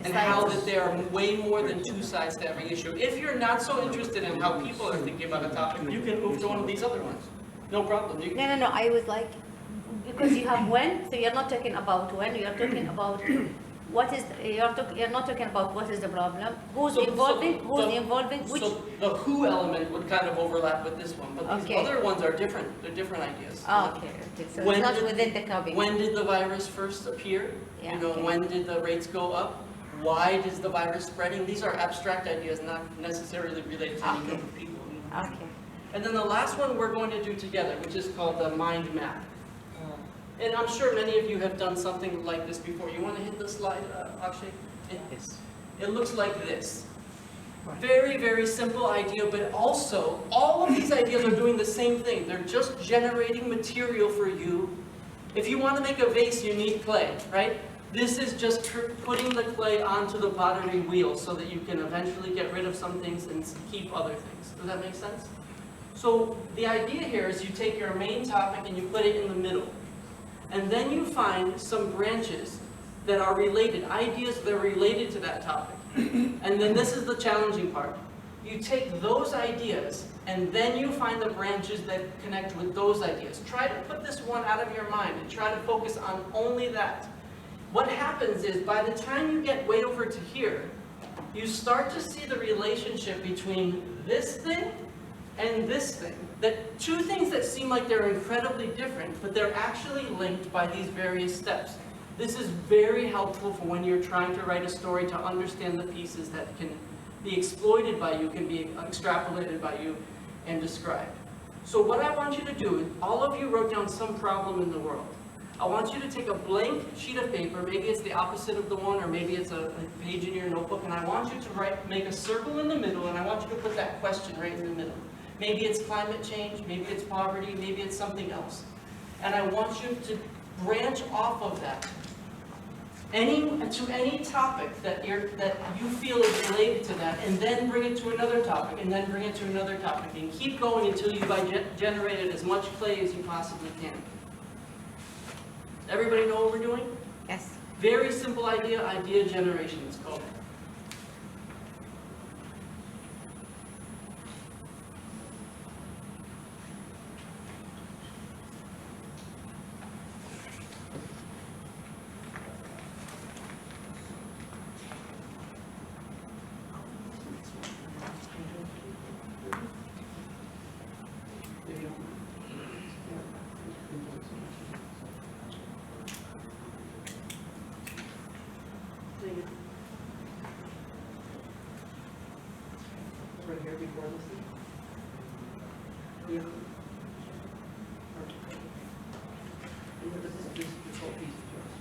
And how that there are way more than 2 sides to every issue. If you're not so interested in how people are thinking about a topic, you can move to one of these other ones. No problem. You can, No, I was like, because you have when, so you're not talking about when, you're talking about what is, you're not talking about what is the problem, who's involving, which. So the who element would kind of overlap with this one, but these Okay. other ones are different. They're different ideas. Okay, so When it's not did- within the cubic. When did the virus first appear? Yeah, You know, okay. when did the rates go up? Why is the virus spreading? These are abstract ideas, not necessarily related to any group of people. Okay. And then the last one we're going to do together, which is called the mind map. And I'm sure many of you have done something like this before. You want to hit the slide, Akshay? Yes. It looks like this. Very, very simple idea, but also all of these ideas are doing the same thing. They're just generating material for you. If you want to make a vase, you need clay, right? This is just putting the clay onto the pottery wheel so that you can eventually get rid of some things and keep other things. Does that make sense? So the idea here is you take your main topic and you put it in the middle. And then you find some branches that are related, ideas that are related to that topic. And then this is the challenging part. You take those ideas and then you find the branches that connect with those ideas. Try to put this one out of your mind and try to focus on only that. What happens is by the time you get way over to here, you start to see the relationship between this thing and this thing. That 2 things that seem like they're incredibly different, but they're actually linked by these various steps. This is very helpful for when you're trying to write a story to understand the pieces that can be exploited by you, can be extrapolated by you, and described. So what I want you to do is, all of you wrote down some problem in the world. I want you to take a blank sheet of paper, maybe it's the opposite of the one, or maybe it's a page in your notebook, and I want you to make a circle in the middle, and I want you to put that question right in the middle. Maybe it's climate change, maybe it's poverty, maybe it's something else. And I want you to branch off of that. To any topic that you feel is related to that, and then bring it to another topic, and then bring it to another topic, and keep going until you've generated as much clay as you possibly can. Everybody know what we're doing? Yes. Very simple idea generation it's called. Right here before this thing? Yeah. This whole piece is yours.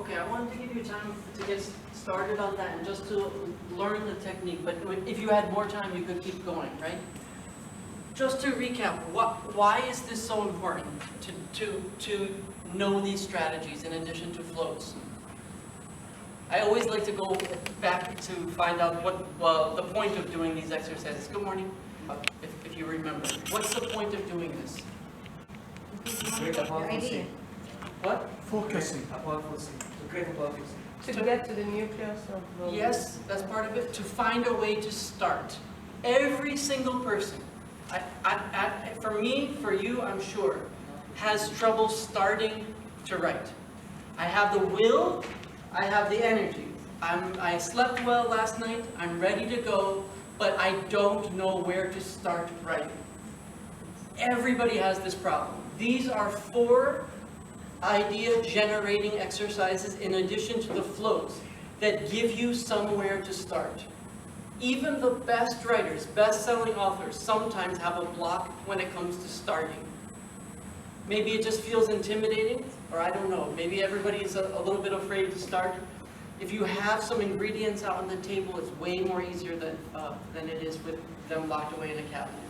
Okay, I wanted to give you time to get started on that and just to learn the technique, but if you had more time, you could keep going, right? Just to recap, why is this so important to know these strategies in addition to floats? I always like to go back to find out what the point of doing these exercises. Good morning, if you remember. What's the point of doing this? Create a powerful idea. scene. What? Focusing. A powerful scene. To create a powerful scene. To get to the nucleus of the... Yes, that's part of it. To find a way to start. Every single person, for me, for you, I'm sure, has trouble starting to write. I have the will, I have the energy. I slept well last night, I'm ready to go, but I don't know where to start writing. Everybody has this problem. These are 4 idea-generating exercises in addition to the floats that give you somewhere to start. Even the best writers, best-selling authors, sometimes have a block when it comes to starting. Maybe it just feels intimidating, or I don't know, maybe everybody is a little bit afraid to start. If you have some ingredients out on the table, it's way more easier than it is with them locked away in a cabinet.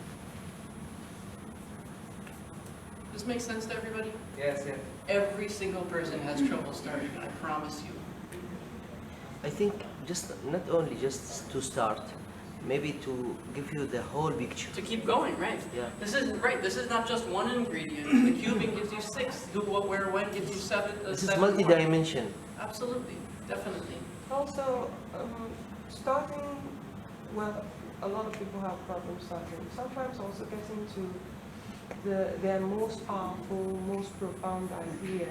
Does this make sense to everybody? Yes, yes. Every single person has trouble starting, I promise you. I think just not only just to start, maybe to give you the whole picture. To keep going, right? Yeah. This isn't right. This is not just one ingredient. The cubing gives you 6. Do what, where, when gives you 7. This is 7 more. multi-dimension. Absolutely, definitely. Also, starting, well, a lot of people have problems starting. Sometimes also getting to their most powerful, most profound idea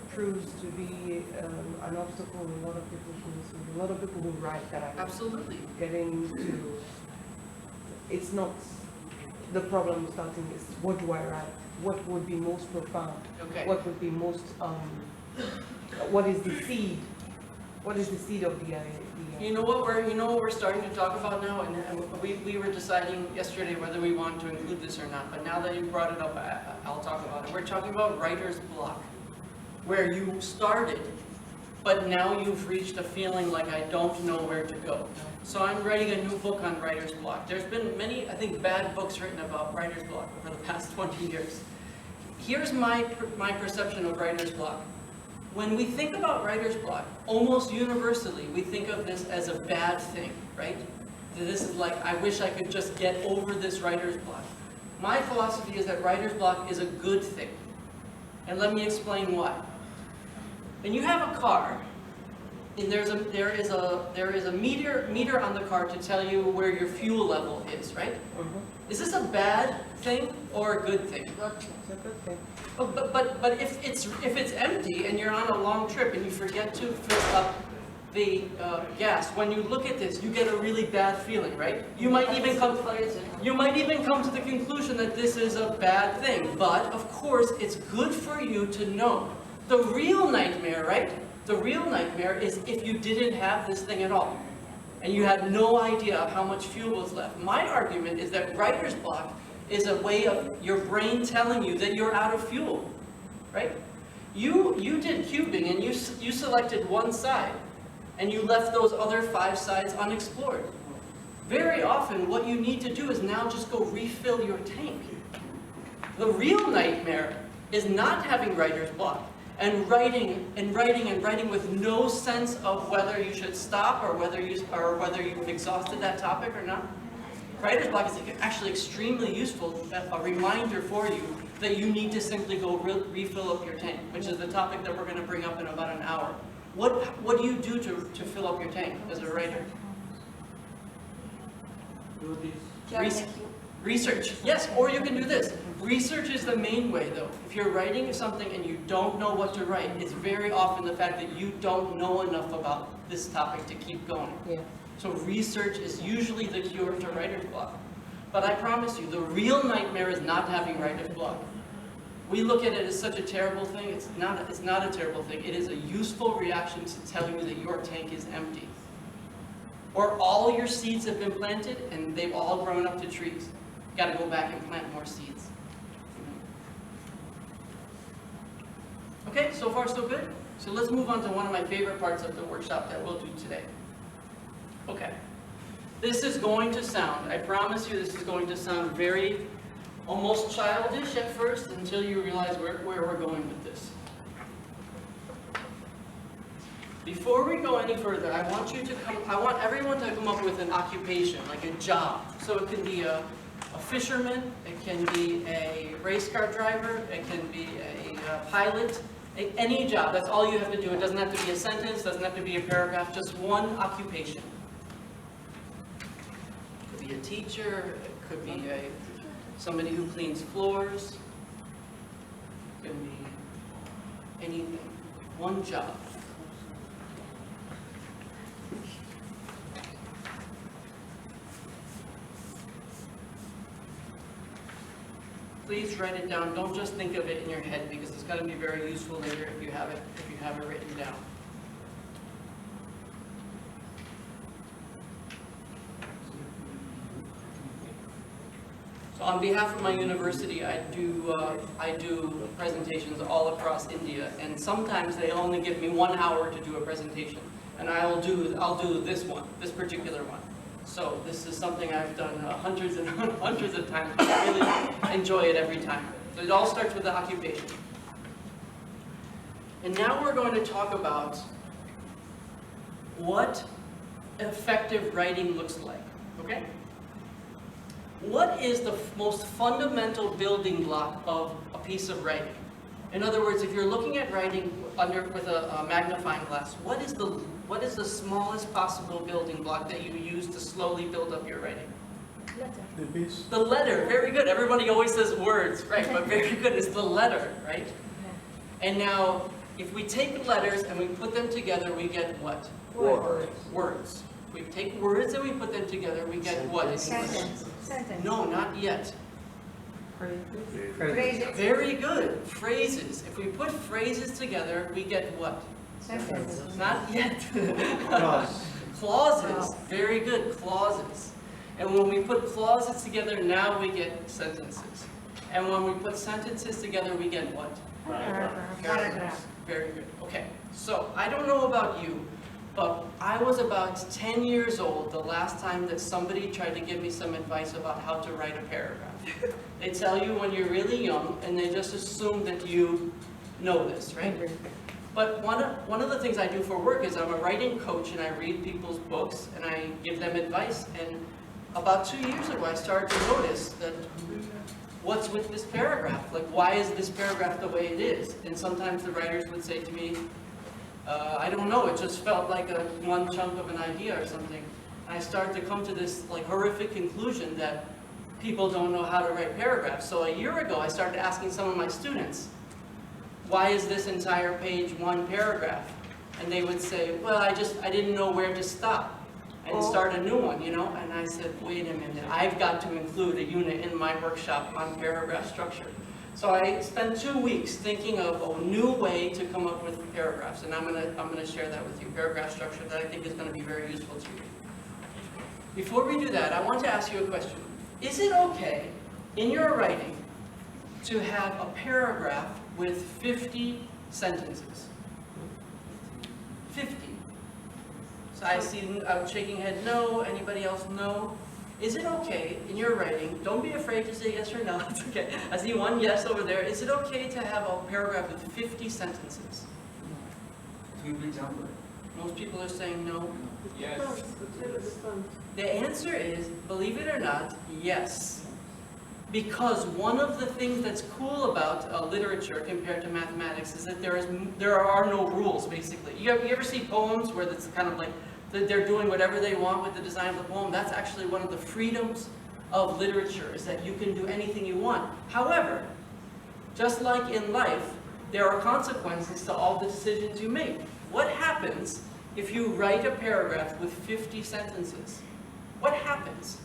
proves to be an obstacle in a lot of people's lives. A lot of people who write that are Absolutely. getting to, it's not the problem starting, is what do I write? What would be most profound? Okay. What would be most, what is the seed? What is the seed of the idea? You know what we're starting to talk about now, and we were deciding yesterday whether we want to include this or not. But now that you brought it up, I'll talk about it. We're talking about writer's block, where you started, but now you've reached a feeling like I don't know where to go. So I'm writing a new book on writer's block. There's been many, I think, bad books written about writer's block over the past 20 years. Here's my perception of writer's block. When we think about writer's block, almost universally, we think of this as a bad thing, right? This is like, I wish I could just get over this writer's block. My philosophy is that writer's block is a good thing. And let me explain why. When you have a car, and there is a meter on the car to tell you where your fuel level is, right? Is this a bad thing or a good thing? It's a good thing. But if it's empty and you're on a long trip and you forget to fill up the gas, when you look at this, you get a really bad feeling, right? You might even come to the conclusion that this is a bad thing. But of course, it's good for you to know. The real nightmare, right? The real nightmare is if you didn't have this thing at all, and you had no idea how much fuel was left. My argument is that writer's block is a way of your brain telling you that you're out of fuel, right? You did cubing and you selected one side, and you left those other 5 sides unexplored. Very often, what you need to do is now just go refill your tank. The real nightmare is not having writer's block, and writing with no sense of whether you should stop or whether you've exhausted that topic or not. Writer's block is actually extremely useful, a reminder for you that you need to simply go refill up your tank, which is the topic that we're going to bring up in about an hour. What do you do to fill up your tank as a writer? Do this. Research. Yes, or you can do this. Research is the main way, though. If you're writing something and you don't know what to write, it's very often the fact that you don't know enough about this topic to keep going. Yeah. So research is usually the cure to writer's block. But I promise you, the real nightmare is not having writer's block. We look at it as such a terrible thing. It's not a terrible thing. It is a useful reaction to tell you that your tank is empty. Or all your seeds have been planted and they've all grown up to trees. Got to go back and plant more seeds. Okay, so far so good? So let's move on to one of my favorite parts of the workshop that we'll do today. Okay. This is going to sound, I promise you, this is going to sound very, almost childish at first until you realize where we're going with this. Before we go any further, I want everyone to come up with an occupation, like a job. So it can be a fisherman, it can be a race car driver, it can be a pilot, any job. That's all you have to do. It doesn't have to be a sentence, doesn't have to be a paragraph, just one occupation. It could be a teacher, it could be somebody who cleans floors, it could be anything. One job. Please write it down. Don't just think of it in your head because it's going to be very useful later if you have it written down. So on behalf of my university, I do presentations all across India, and sometimes they only give me 1 hour to do a presentation, and I'll do this one, this particular one. So this is something I've done hundreds and hundreds of times. I really enjoy it every time. So it all starts with the occupation. And now we're going to talk about what effective writing looks like, okay? What is the most fundamental building block of a piece of writing? In other words, if you're looking at writing with a magnifying glass, what is the smallest possible building block that you use to slowly build up your writing? Letter. The letter. Very good. Everybody always says words, right? But very good. It's the letter, right? And now, if we take letters and we put them together, we get what? Words. Words. If we take words and we put them together, we get what? Sentence. No, not yet. Phrases. Very good. Phrases. If we put phrases together, we get what? Sentences. Not yet. Clause. Clauses. Very good. Clauses. And when we put clauses together, now we get sentences. And when we put sentences together, we get what? Paragraphs. Very good. Okay. So I don't know about you, but I was about 10 years old the last time that somebody tried to give me some advice about how to write a paragraph. They tell you when you're really young, and they just assume that you know this, right? But one of the things I do for work is I'm a writing coach, and I read people's books, and I give them advice. And about 2 years ago, I started to notice that what's with this paragraph? Like, why is this paragraph the way it is? And sometimes the writers would say to me, I don't know, it just felt like one chunk of an idea or something. And I started to come to this like horrific conclusion that people don't know how to write paragraphs. So a year ago, I started asking some of my students, why is this entire page one paragraph? And they would say, well, I didn't know where to stop and start a new one, you know? And I said, wait a minute, I've got to include a unit in my workshop on paragraph structure. So I spent 2 weeks thinking of a new way to come up with paragraphs, and I'm gonna share that with you, paragraph structure that I think is gonna be very useful to you. Before we do that, I want to ask you a question. Is it okay in your writing to have a paragraph with 50 sentences? 50. So I see, I'm shaking head no, anybody else no? Is it okay in your writing, don't be afraid to say yes or no, it's okay. I see one yes over there. Is it okay to have a paragraph with 50 sentences? It will be jumbled. Most people are saying no. Yes. The answer is, believe it or not, yes. Because one of the things that's cool about literature compared to mathematics is that there are no rules, basically. You ever see poems where it's kind of like, they're doing whatever they want with the design of the poem? That's actually one of the freedoms of literature, is that you can do anything you want. However, just like in life, there are consequences to all the decisions you make. What happens if you write a paragraph with 50 sentences? What happens?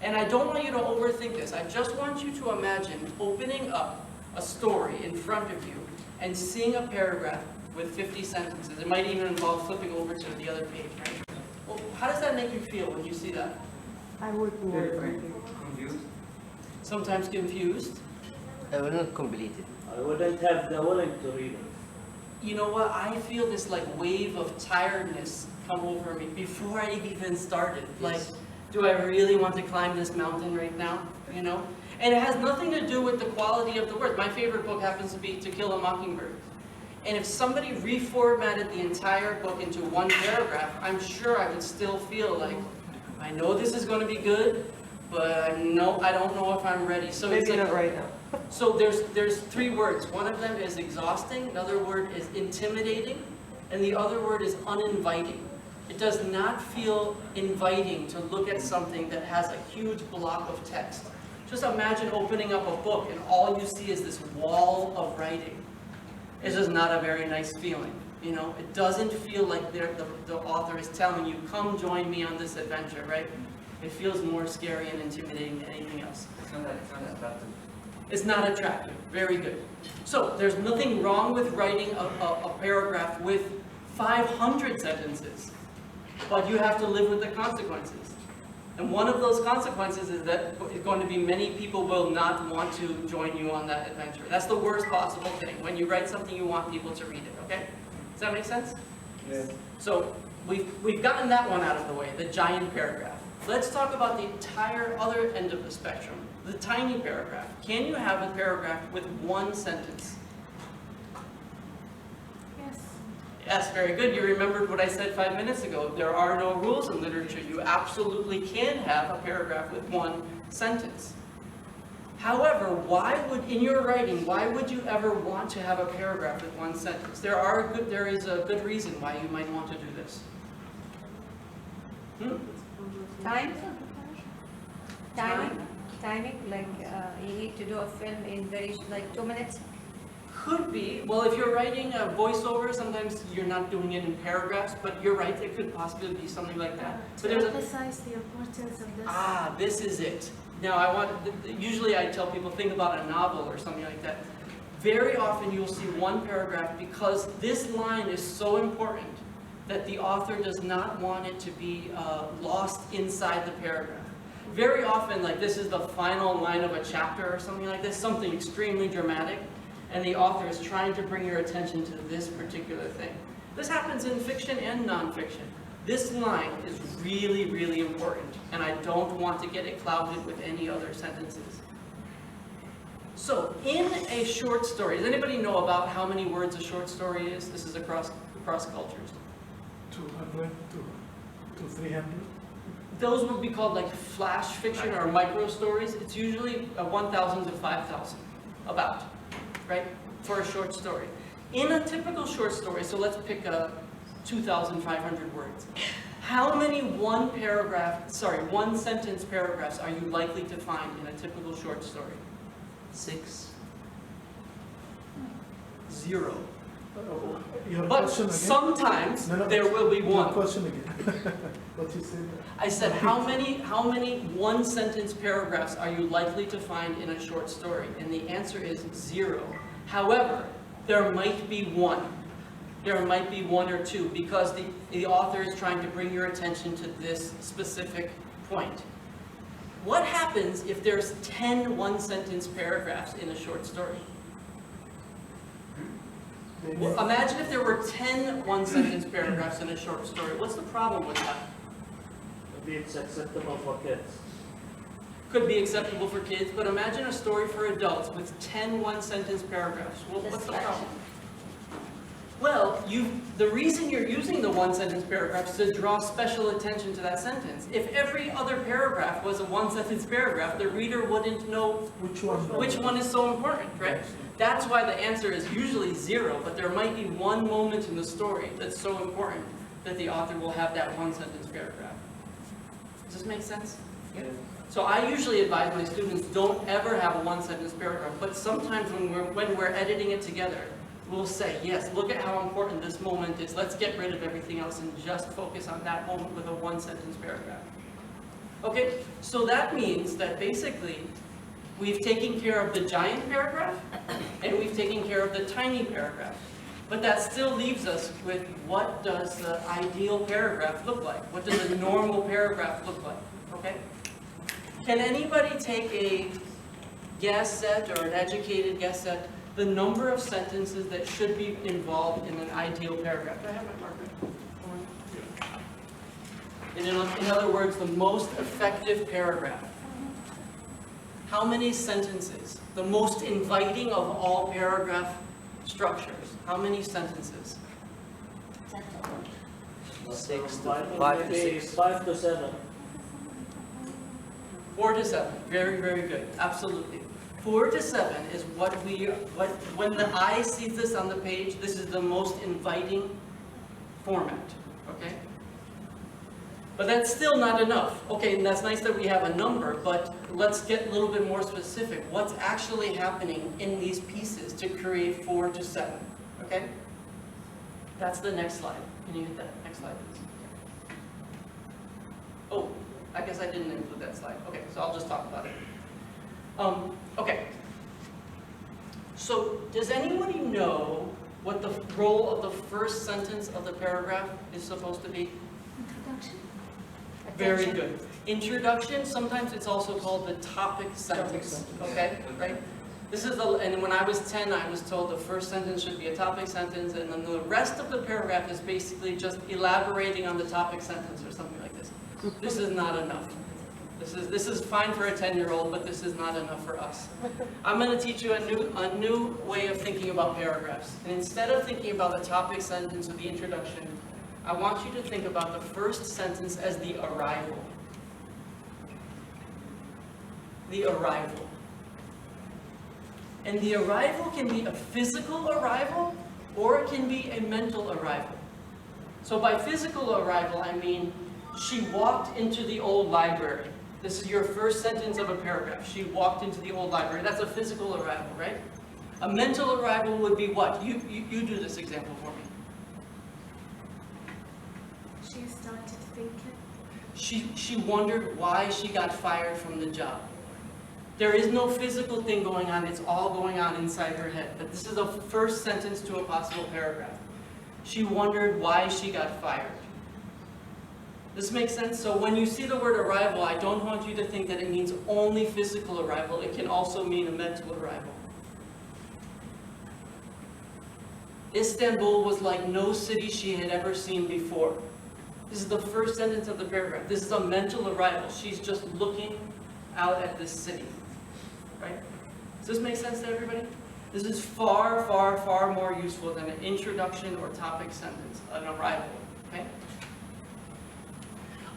And I don't want you to overthink this. I just want you to imagine opening up a story in front of you and seeing a paragraph with 50 sentences. It might even involve flipping over to the other page, right? Well, how does that make you feel when you see that? I would be Confused? Sometimes confused. I will not complete it. I wouldn't have the willing to read it. you know what, I feel this like wave of tiredness come over me before I even started. Like, do I really want to climb this mountain right now, you know? And it has nothing to do with the quality of the words. My favorite book happens to be To Kill a Mockingbird. And if somebody reformatted the entire book into one paragraph, I'm sure I would still feel like, I know this is going to be good, but I don't know if I'm ready. So Maybe it's like, not right now. so there's three words. One of them is exhausting, another word is intimidating, and the other word is uninviting. It does not feel inviting to look at something that has a huge block of text. Just imagine opening up a book and all you see is this wall of writing. It's just not a very nice feeling, you know? It doesn't feel like the author is telling you, come join me on this adventure, right? It feels more scary and intimidating than anything else. It's not attractive. It's not attractive. Very good. So there's nothing wrong with writing a paragraph with 500 sentences, but you have to live with the consequences. And one of those consequences is that it's going to be many people will not want to join you on that adventure. That's the worst possible thing. When you write something, you want people to read it, okay? Does that make sense? Yes. So we've gotten that one out of the way, the giant paragraph. Let's talk about the entire other end of the spectrum, the tiny paragraph. Can you have a paragraph with one sentence? Yes. Yes, very good. You remembered what I said 5 minutes ago. There are no rules in literature. You absolutely can have a paragraph with one sentence. However, in your writing, why would you ever want to have a paragraph with one sentence? There is a good reason why you might want to do this. Timing, like you need to do a film in very, like 2 minutes. Could be. Well, if you're writing a voiceover, sometimes you're not doing it in paragraphs, but you're right, it could possibly be something like that. But To emphasize the importance of this. this is it. Now, usually I tell people, think about a novel or something like that. Very often you'll see one paragraph because this line is so important that the author does not want it to be lost inside the paragraph. Very often, like this is the final line of a chapter or something like this, something extremely dramatic, and the author is trying to bring your attention to this particular thing. This happens in fiction and nonfiction. This line is really, really important, and I don't want to get it clouded with any other sentences. So, in a short story, does anybody know about how many words a short story is? This is across cultures. 200 to 300. Those would be called like flash fiction or micro stories. It's usually 1,000 to 5,000, about, right, for a short story. In a typical short story, so let's pick 2,500 words. How many one sentence paragraphs are you likely to find in a typical short story? 6. 0. Your But question again? sometimes No, there will be Your one. question again. What you said? I said, how many one sentence paragraphs are you likely to find in a short story? And the answer is 0. However, there might be one. There might be 1 or 2 because the author is trying to bring your attention to this specific point. What happens if there's 10 one-sentence paragraphs in a short story? Well, imagine if there were 10 one-sentence paragraphs in a short story. What's the problem with that? Maybe it's acceptable for kids. Could be acceptable for kids, but imagine a story for adults with 10 one-sentence paragraphs. Well, what's the problem? Well, the reason you're using the one-sentence paragraph is to draw special attention to that sentence. If every other paragraph was a one-sentence paragraph, the reader wouldn't know which one is so important, right? That's why the answer is usually 0, but there might be one moment in the story that's so important that the author will have that one-sentence paragraph. Does this make sense? Yeah. So I usually advise my students don't ever have a one-sentence paragraph, but sometimes when we're editing it together, we'll say, yes, look at how important this moment is. Let's get rid of everything else and just focus on that moment with a one-sentence paragraph. Okay, so that means that basically we've taken care of the giant paragraph and we've taken care of the tiny paragraph. But that still leaves us with what does the ideal paragraph look like? What does a normal paragraph look like? Okay? Can anybody take a guess set or an educated guess set the number of sentences that should be involved in an ideal paragraph. Do I have my marker? In other words, the most effective paragraph. How many sentences? The most inviting of all paragraph structures. How many sentences? 5 to 6. 5 to 7. 4 to 7. Very, very good. Absolutely. 4 to 7 is when the eye sees this on the page, this is the most inviting format. Okay? But that's still not enough. Okay, and that's nice that we have a number, but let's get a little bit more specific. What's actually happening in these pieces to create 4 to 7? Okay? That's the next slide. Can you hit that next slide, please? Oh, I guess I didn't include that slide. Okay, so I'll just talk about it. Okay. So, does anybody know what the role of the first sentence of the paragraph is supposed to be? Introduction. Very good. Introduction, sometimes it's also called the topic sentence. Okay, right? This is and when I was 10, I was told the first sentence should be a topic sentence, and then the rest of the paragraph is basically just elaborating on the topic sentence or something like this. This is not enough. This is fine for a 10-year-old, but this is not enough for us. I'm going to teach you a new way of thinking about paragraphs. And instead of thinking about the topic sentence or the introduction, I want you to think about the first sentence as the arrival. The arrival. And the arrival can be a physical arrival, or it can be a mental arrival. So by physical arrival, I mean she walked into the old library. This is your first sentence of a paragraph. She walked into the old library. That's a physical arrival, right? A mental arrival would be what? You do this example for me. She started thinking. She wondered why she got fired from the job. There is no physical thing going on. It's all going on inside her head. But this is the first sentence to a possible paragraph. She wondered why she got fired. This makes sense? So when you see the word arrival, I don't want you to think that it means only physical arrival. It can also mean a mental arrival. Istanbul was like no city she had ever seen before. This is the first sentence of the paragraph. This is a mental arrival. She's just looking out at this city. Right? Does this make sense to everybody? This is far, far, far more useful than an introduction or topic sentence, an arrival. Okay?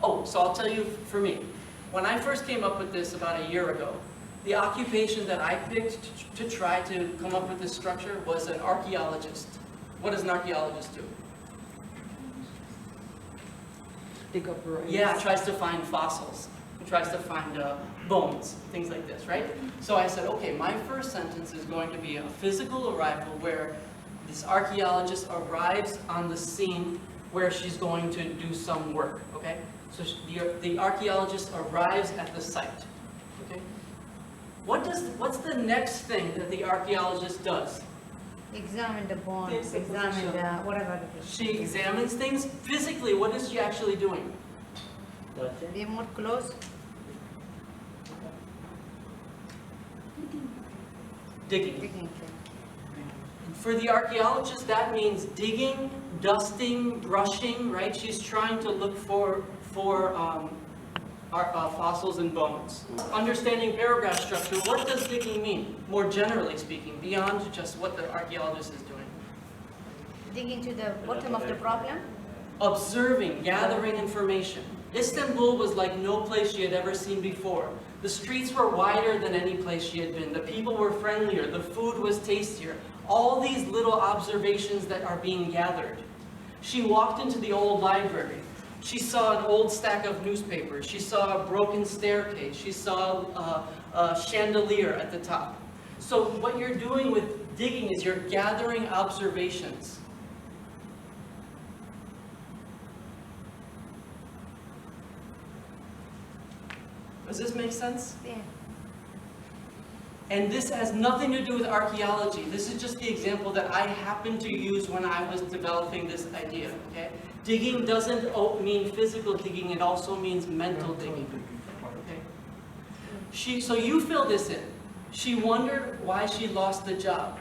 Oh, so I'll tell you for me. When I first came up with this about a year ago, the occupation that I picked to try to come up with this structure was an archaeologist. What does an archaeologist do? Dig up ruins. Yeah, tries to find fossils. He tries to find bones, things like this, right? So I said, okay, my first sentence is going to be a physical arrival where this archaeologist arrives on the scene where she's going to do some work, okay? So the archaeologist arrives at the site, okay? What's the next thing that the archaeologist does? Examine the bones, examine the whatever. She examines things. Physically, what is she actually doing? Be more close. Digging. Digging. For the archaeologist, that means digging, dusting, brushing, right? She's trying to look for fossils and bones. Understanding paragraph structure, what does digging mean, more generally speaking, beyond just what the archaeologist is doing? Digging to the bottom of the problem. Observing, gathering information. Istanbul was like no place she had ever seen before. The streets were wider than any place she had been. The people were friendlier. The food was tastier. All these little observations that are being gathered. She walked into the old library. She saw an old stack of newspapers. She saw a broken staircase. She saw a chandelier at the top. So what you're doing with digging is you're gathering observations. Does this make sense? Yeah. And this has nothing to do with archaeology. This is just the example that I happened to use when I was developing this idea, okay? Digging doesn't mean physical digging, it also means mental digging, okay? So you fill this in. She wondered why she lost the job.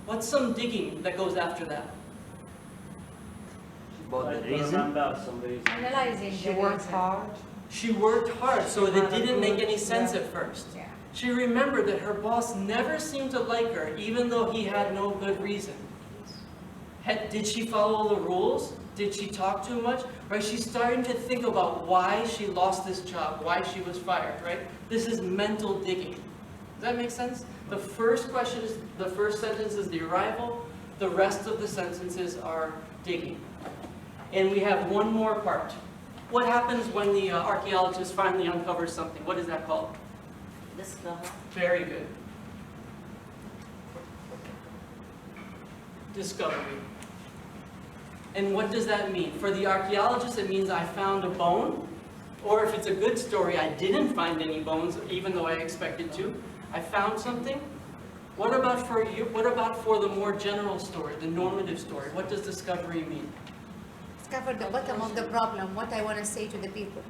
What's some digging that goes after that? About Like the to reason. remember some reason. Analyzing She the worked reason. hard. She worked hard, so She that had a didn't make good- any sense yeah. at first. Yeah. She remembered that her boss never seemed to like her, even though he had no good reason. Did she follow the rules? Did she talk too much? Right? She's starting to think about why she lost this job, why she was fired, right? This is mental digging. Does that make sense? The first question is, the first sentence is the arrival. The rest of the sentences are digging. And we have one more part. What happens when the archaeologist finally uncovers something? What is that called? Discover. Very good. Discovery. And what does that mean? For the archaeologist, it means I found a bone. Or if it's a good story, I didn't find any bones, even though I expected to. I found something. What about for you? What about for the more general story, the normative story? What does discovery mean? Discover the bottom of the problem, what I want to say to the people.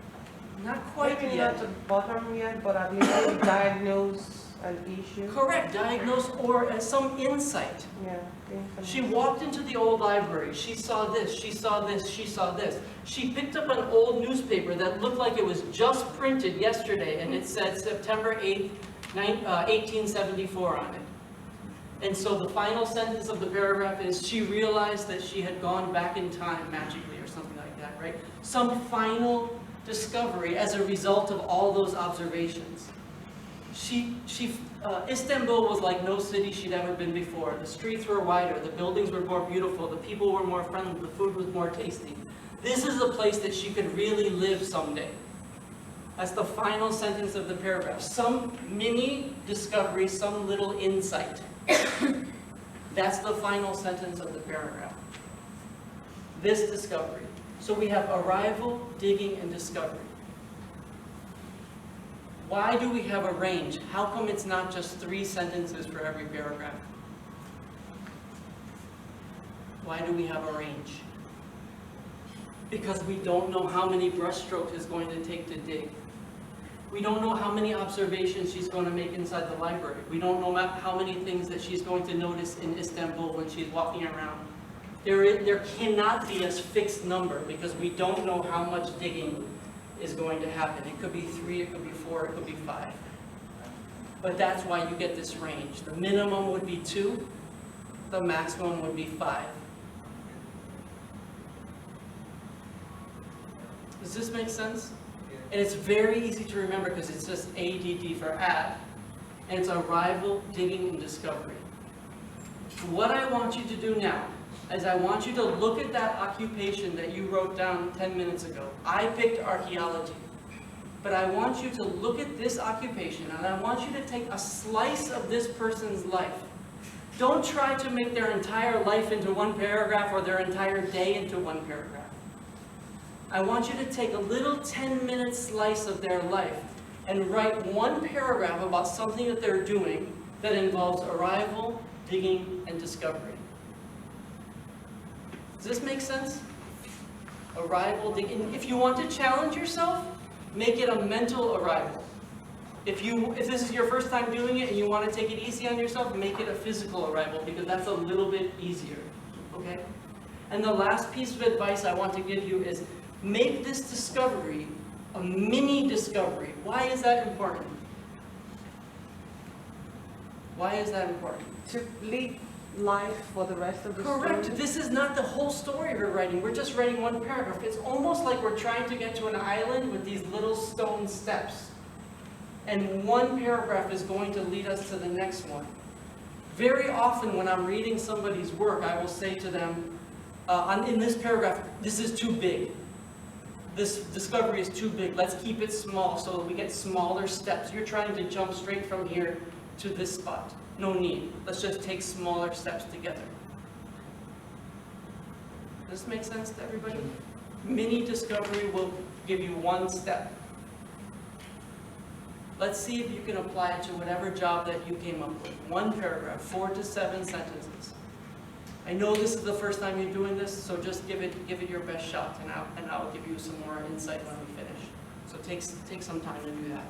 Not quite Maybe yet. not the bottom yet, but at least diagnose an issue. Correct, diagnose or some insight. Yeah. She walked into the old library. She saw this, she saw this, she saw this. She picked up an old newspaper that looked like it was just printed yesterday, and it said September 8th, 1874 on it. And so the final sentence of the paragraph is, she realized that she had gone back in time magically, or something like that, right? Some final discovery as a result of all those observations. Istanbul was like no city she'd ever been before. The streets were wider, the buildings were more beautiful, the people were more friendly, the food was more tasty. This is a place that she could really live someday. That's the final sentence of the paragraph. Some mini discovery, some little insight. That's the final sentence of the paragraph. This discovery. So we have arrival, digging, and discovery. Why do we have a range? How come it's not just 3 sentences for every paragraph? Why do we have a range? Because we don't know how many brushstrokes it's going to take to dig. We don't know how many observations she's going to make inside the library. We don't know how many things that she's going to notice in Istanbul when she's walking around. There cannot be a fixed number because we don't know how much digging is going to happen. It could be 3, it could be 4, it could be 5. But that's why you get this range. The minimum would be 2, the maximum would be 5. Does this make sense? And it's very easy to remember because it's just ADD for add. And it's arrival, digging, and discovery. What I want you to do now is I want you to look at that occupation that you wrote down 10 minutes ago. I picked archaeology. But I want you to look at this occupation and I want you to take a slice of this person's life. Don't try to make their entire life into one paragraph or their entire day into one paragraph. I want you to take a little 10-minute slice of their life and write one paragraph about something that they're doing that involves arrival, digging, and discovery. Does this make sense? Arrival, digging. If you want to challenge yourself, make it a mental arrival. If this is your first time doing it and you want to take it easy on yourself, make it a physical arrival because that's a little bit easier. Okay? And the last piece of advice I want to give you is make this discovery a mini discovery. Why is that important? Why is that important? To lead life for the rest of the Correct. story. This is not the whole story we're writing. We're just writing one paragraph. It's almost like we're trying to get to an island with these little stone steps. And one paragraph is going to lead us to the next one. Very often when I'm reading somebody's work, I will say to them, in this paragraph, this is too big. This discovery is too big. Let's keep it small so that we get smaller steps. You're trying to jump straight from here to this spot. No need. Let's just take smaller steps together. Does this make sense to everybody? Mini discovery will give you one step. Let's see if you can apply it to whatever job that you came up with. One paragraph, 4 to 7 sentences. I know this is the first time you're doing this, so just give it your best shot, and I'll give you some more insight when we finish. So take some time to do that.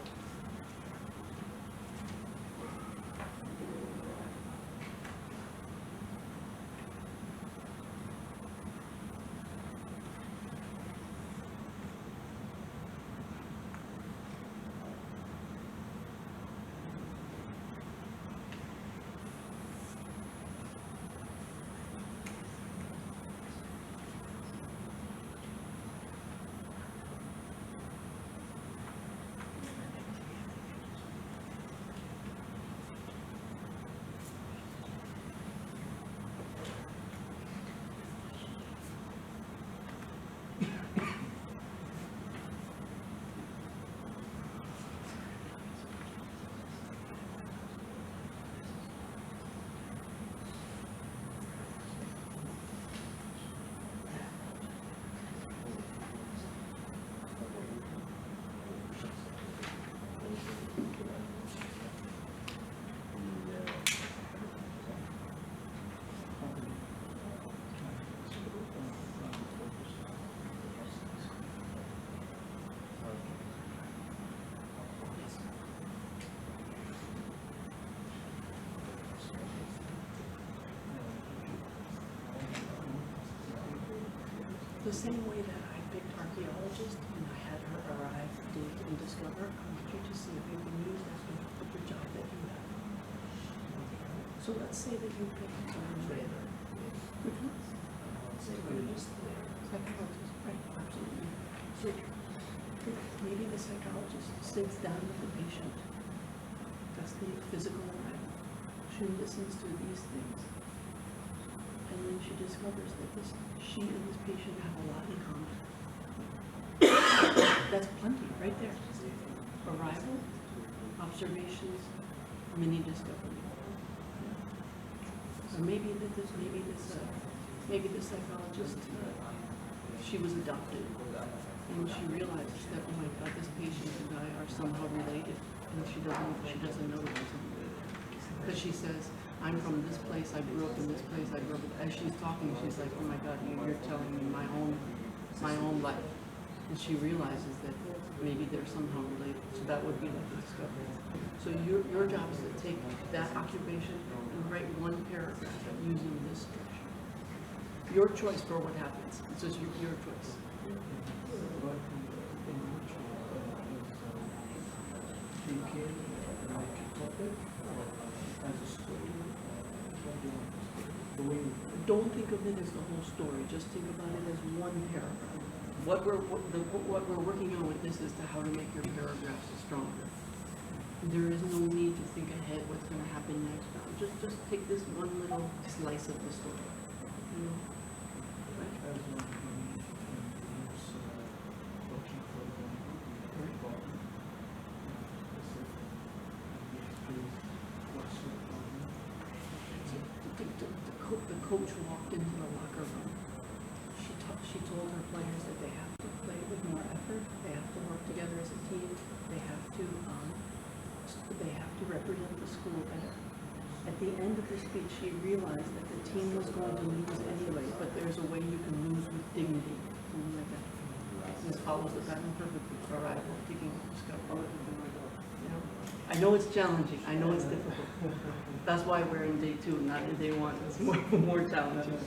The same way that I picked archaeologist and I had her arrive, dig, and discover, I want you to see if you can use that with the job that you have. So let's say that you picked psychologist, right, absolutely. So maybe the psychologist sits down with the patient. That's the physical arrival. She listens to these things. And then she discovers that she and this patient have a lot in common. That's plenty, right there. Arrival, observations, mini discovery. So maybe the psychologist, she was adopted, and she realizes that, oh my God, this patient and I are somehow related, and she doesn't know it. Because she says, I'm from this place, I grew up in this place, I grew up, as she's talking, she's like, oh my God, you're telling me my own life. And she realizes that maybe they're somehow related, so that would be like a discovery. So your job is to take that occupation and write one paragraph using this structure. Your choice for what happens, it's just your choice. Don't think of it as the whole story. Just think about it as one paragraph. What we're working on with this is how to make your paragraphs stronger. There is no need to think ahead what's going to happen next. Just take this one little slice of the story. You know? The coach walked into the locker room. She told her players that they have to play with more effort. They have to work together as a team. They have to represent the school better. At the end of the speech, she realized that the team was going to lose anyway, but there's a way you can lose with dignity. Something like that. This follows the pattern perfectly. Arrival, taking discovery. You know, I know it's challenging. I know it's difficult. That's why we're in day 2, not in day 1. It's more challenging.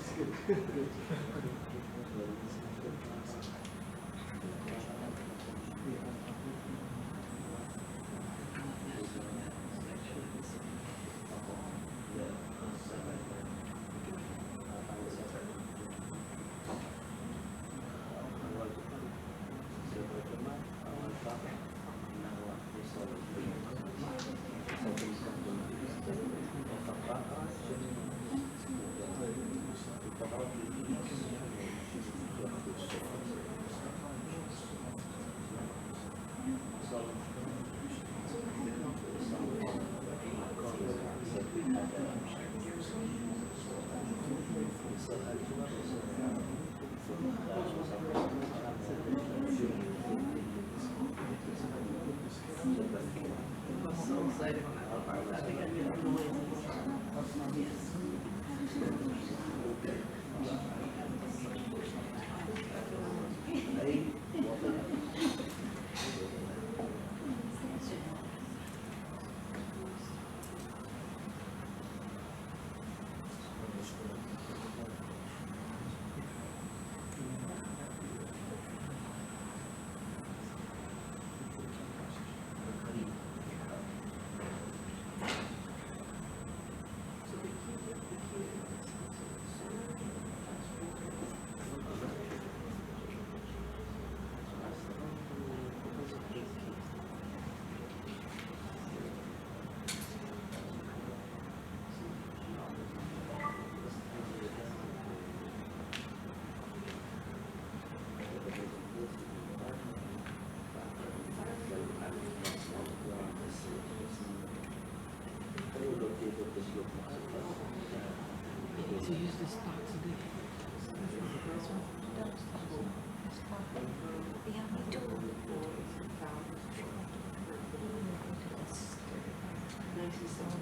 To use this box again. Yeah, me too. Nice and simple.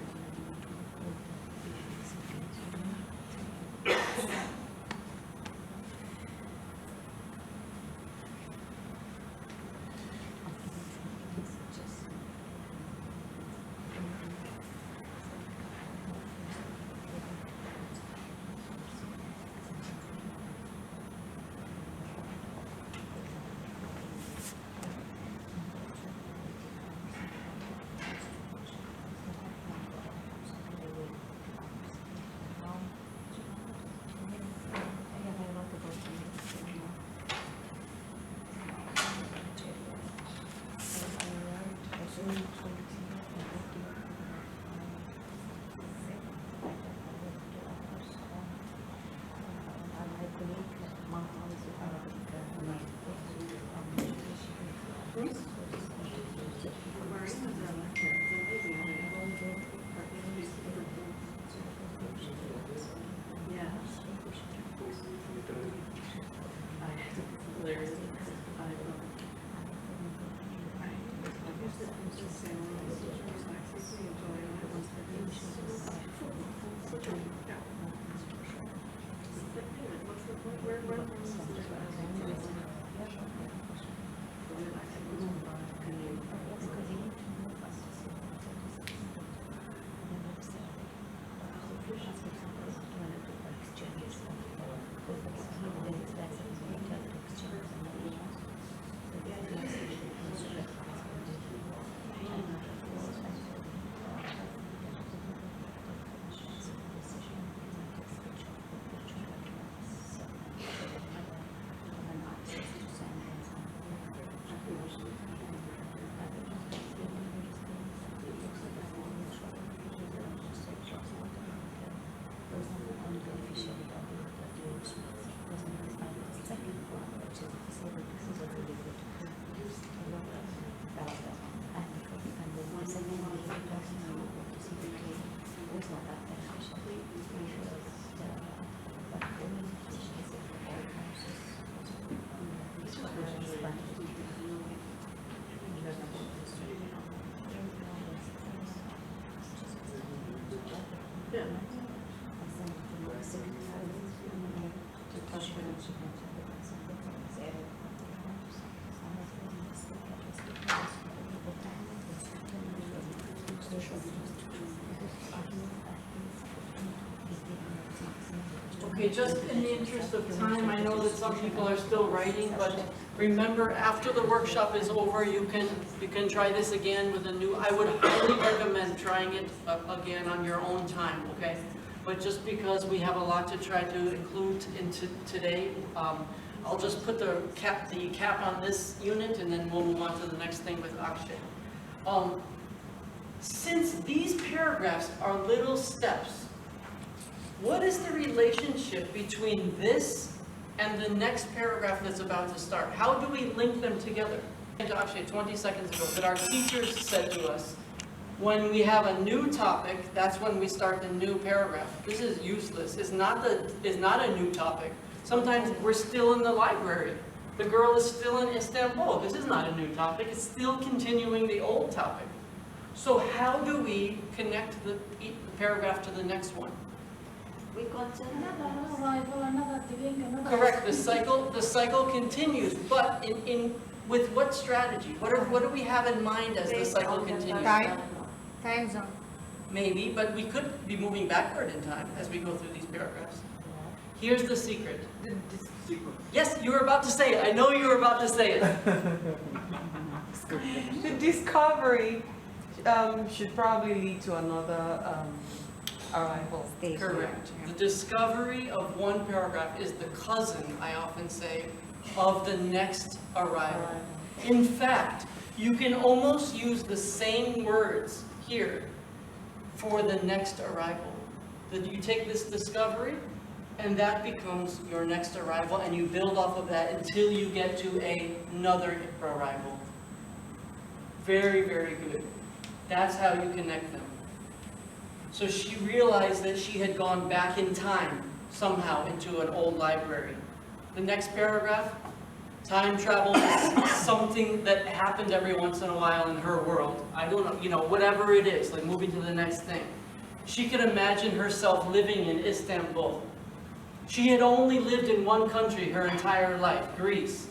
Okay, just in the interest of time, I know that some people are still writing, but remember, after the workshop is over, you can try this again with a new, I would highly recommend trying it again on your own time, okay? But just because we have a lot to try to include into today, I'll just put the cap on this unit, and then we'll move on to the next thing with Akshay. Since these paragraphs are little steps, what is the relationship between this and the next paragraph that's about to start? How do we link them together? Actually, 20 seconds ago, that our teachers said to us, when we have a new topic, that's when we start the new paragraph. This is useless. It's not a new topic. Sometimes we're still in the library. The girl is still in Istanbul. This is not a new topic. It's still continuing the old topic. So how do we connect the paragraph to the next one? We got another arrival, another digging, another... Correct, the cycle continues, but with what strategy? What do we have in mind as the cycle continues? Time zone. Maybe, but we could be moving backward in time as we go through these paragraphs. Here's the secret. Yes, you were about to say it. I know you were about to say it. The discovery should probably lead to another arrival. Correct. The discovery of one paragraph is the cousin, I often say, of the next arrival. In fact, you can almost use the same words here for the next arrival. That you take this discovery, and that becomes your next arrival, and you build off of that until you get to another arrival. Very, very good. That's how you connect them. So she realized that she had gone back in time, somehow, into an old library. The next paragraph, time travel is something that happened every once in a while in her world. I don't know, whatever it is, like moving to the next thing. She could imagine herself living in Istanbul. She had only lived in one country her entire life, Greece.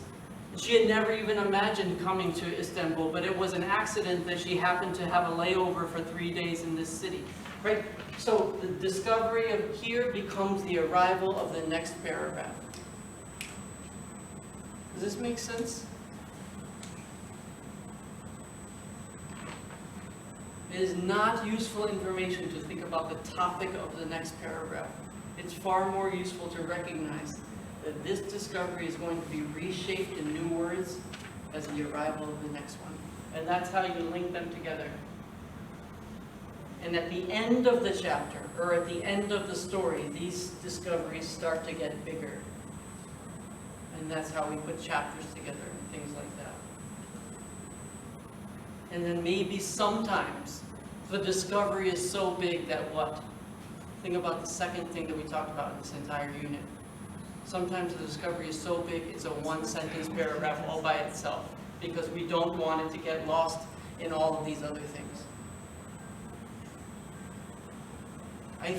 She had never even imagined coming to Istanbul, but it was an accident that she happened to have a layover for 3 days in this city. Right? So the discovery of here becomes the arrival of the next paragraph. Does this make sense? It is not useful information to think about the topic of the next paragraph. It's far more useful to recognize that this discovery is going to be reshaped in new words as the arrival of the next one. And that's how you link them together. And at the end of the chapter, or at the end of the story, these discoveries start to get bigger. And that's how we put chapters together and things like that. And then maybe sometimes the discovery is so big that what? Think about the second thing that we talked about in this entire unit. Sometimes the discovery is so big, it's a one-sentence paragraph all by itself, because we don't want it to get lost in all of these other things. I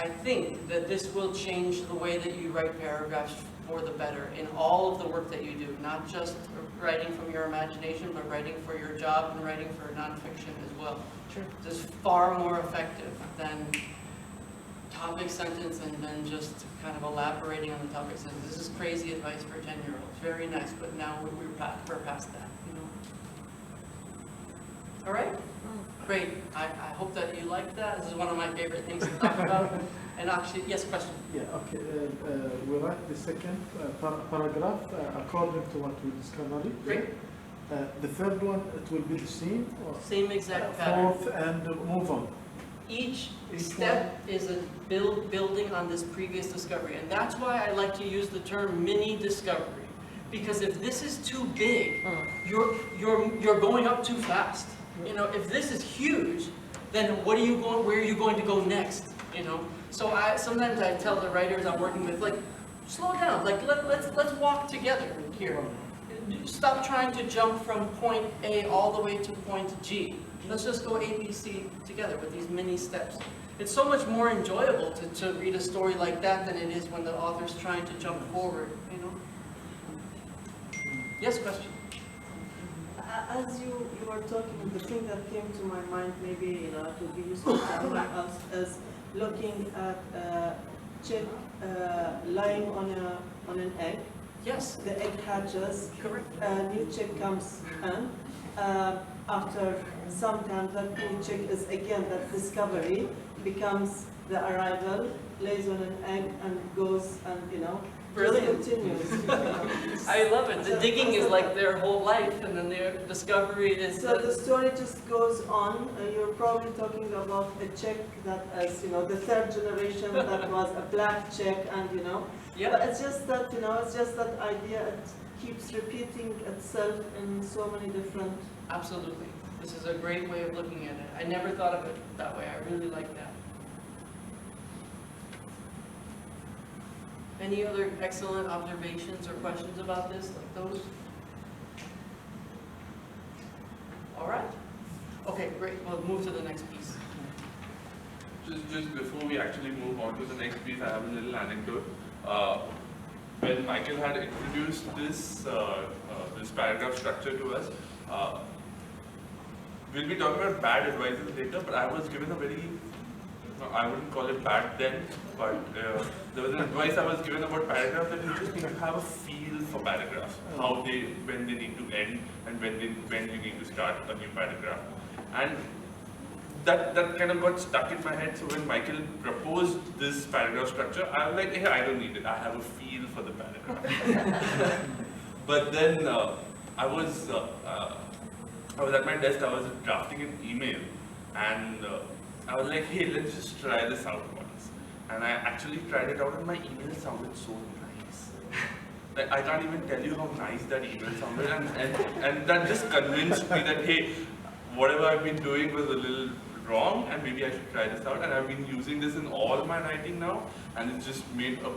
think that this will change the way that you write paragraphs for the better in all of the work that you do, not just writing from your imagination, but writing for your job and writing for nonfiction as well. Sure. This is far more effective than topic sentence and then just kind of elaborating on the topic sentence. This is crazy advice for 10-year-olds. Very nice, but now we're past that, you know. All right? Great. I hope that you like that. This is one of my favorite things to talk about. And actually, yes, question? Yeah, okay. We write the second paragraph according to what we discovered. Great. The third one, it will be the same? Or Same exact pattern. fourth and move on. Each step is a building on this previous discovery. And that's why I like to use the term mini discovery. Because if this is too big, you're going up too fast. You know, if this is huge, then where are you going to go next? You know? So sometimes I tell the writers I'm working with, like, slow down, like let's walk together here. Stop trying to jump from point A all the way to point G. Let's just go A, B, C together with these mini steps. It's so much more enjoyable to read a story like that than it is when the author's trying to jump forward, you know? Yes, question? As you were talking, the thing that came to my mind, maybe it would be useful to everyone else, is looking at chick lying on an egg. Yes. The egg hatches. Correct. A new chick comes in. After some time, that new chick is again that discovery becomes the arrival, lays on an egg and goes and Brilliant. just continues. I love it. The digging is like their whole life, and then their discovery is. So the story just goes on. You're probably talking about a chick that is, the third generation that was a black chick, and Yeah. But it's just that, it's just that idea. It keeps repeating itself in so many different. Absolutely. This is a great way of looking at it. I never thought of it that way. I really like that. Any other excellent observations or questions about this, like those? All right. Okay, great. We'll move to the next piece. Just before we actually move on to the next piece, I have a little anecdote. When Michael had introduced this this paragraph structure to us, we'll be talking about bad advices later, but I was given a very, I wouldn't call it bad then, but there was an advice I was given about paragraphs that you just need to have a feel for paragraphs, when they need to end and when you need to start a new paragraph. And that kind of got stuck in my head. So when Michael proposed this paragraph structure, I was like, hey, I don't need it. I have a feel for the paragraph. But then I was at my desk. I was drafting an email, and I was like, hey, let's just try this out once. And I actually tried it out, and my email sounded so nice. Like, I can't even tell you how nice that email sounded, and that just convinced me that, hey, whatever I've been doing was a little wrong, and maybe I should try this out. And I've been using this in all my writing now, and it just made a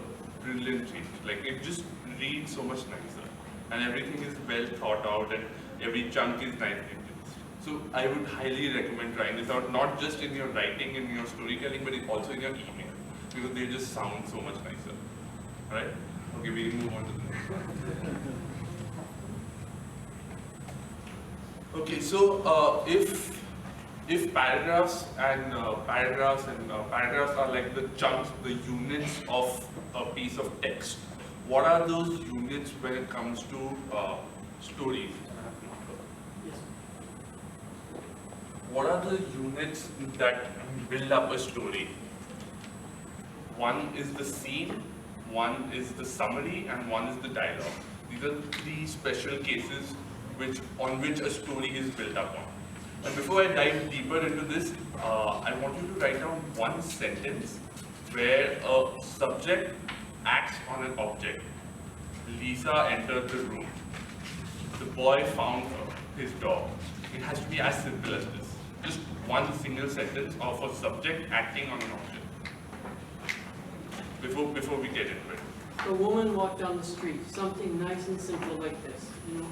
brilliant change. Like, it just reads so much nicer, and everything is well thought out, and every chunk is nicely placed. So I would highly recommend trying this out, not just in your writing, in your storytelling, but also in your email, because they just sound so much nicer. All right? Okay, we move on to the next one. Okay, so if paragraphs are like the chunks, the units of a piece of text, what are those units when it comes to stories? What are the units that build up a story? One is the scene, one is the summary, and one is the dialogue. These are three special cases on which a story is built upon. And before I dive deeper into this, I want you to write down one sentence where a subject acts on an object. Lisa entered the room. The boy found his dog. It has to be as simple as this. Just one single sentence of a subject acting on an object. Before we get into it. The woman walked down the street. Something nice and simple like this, you know.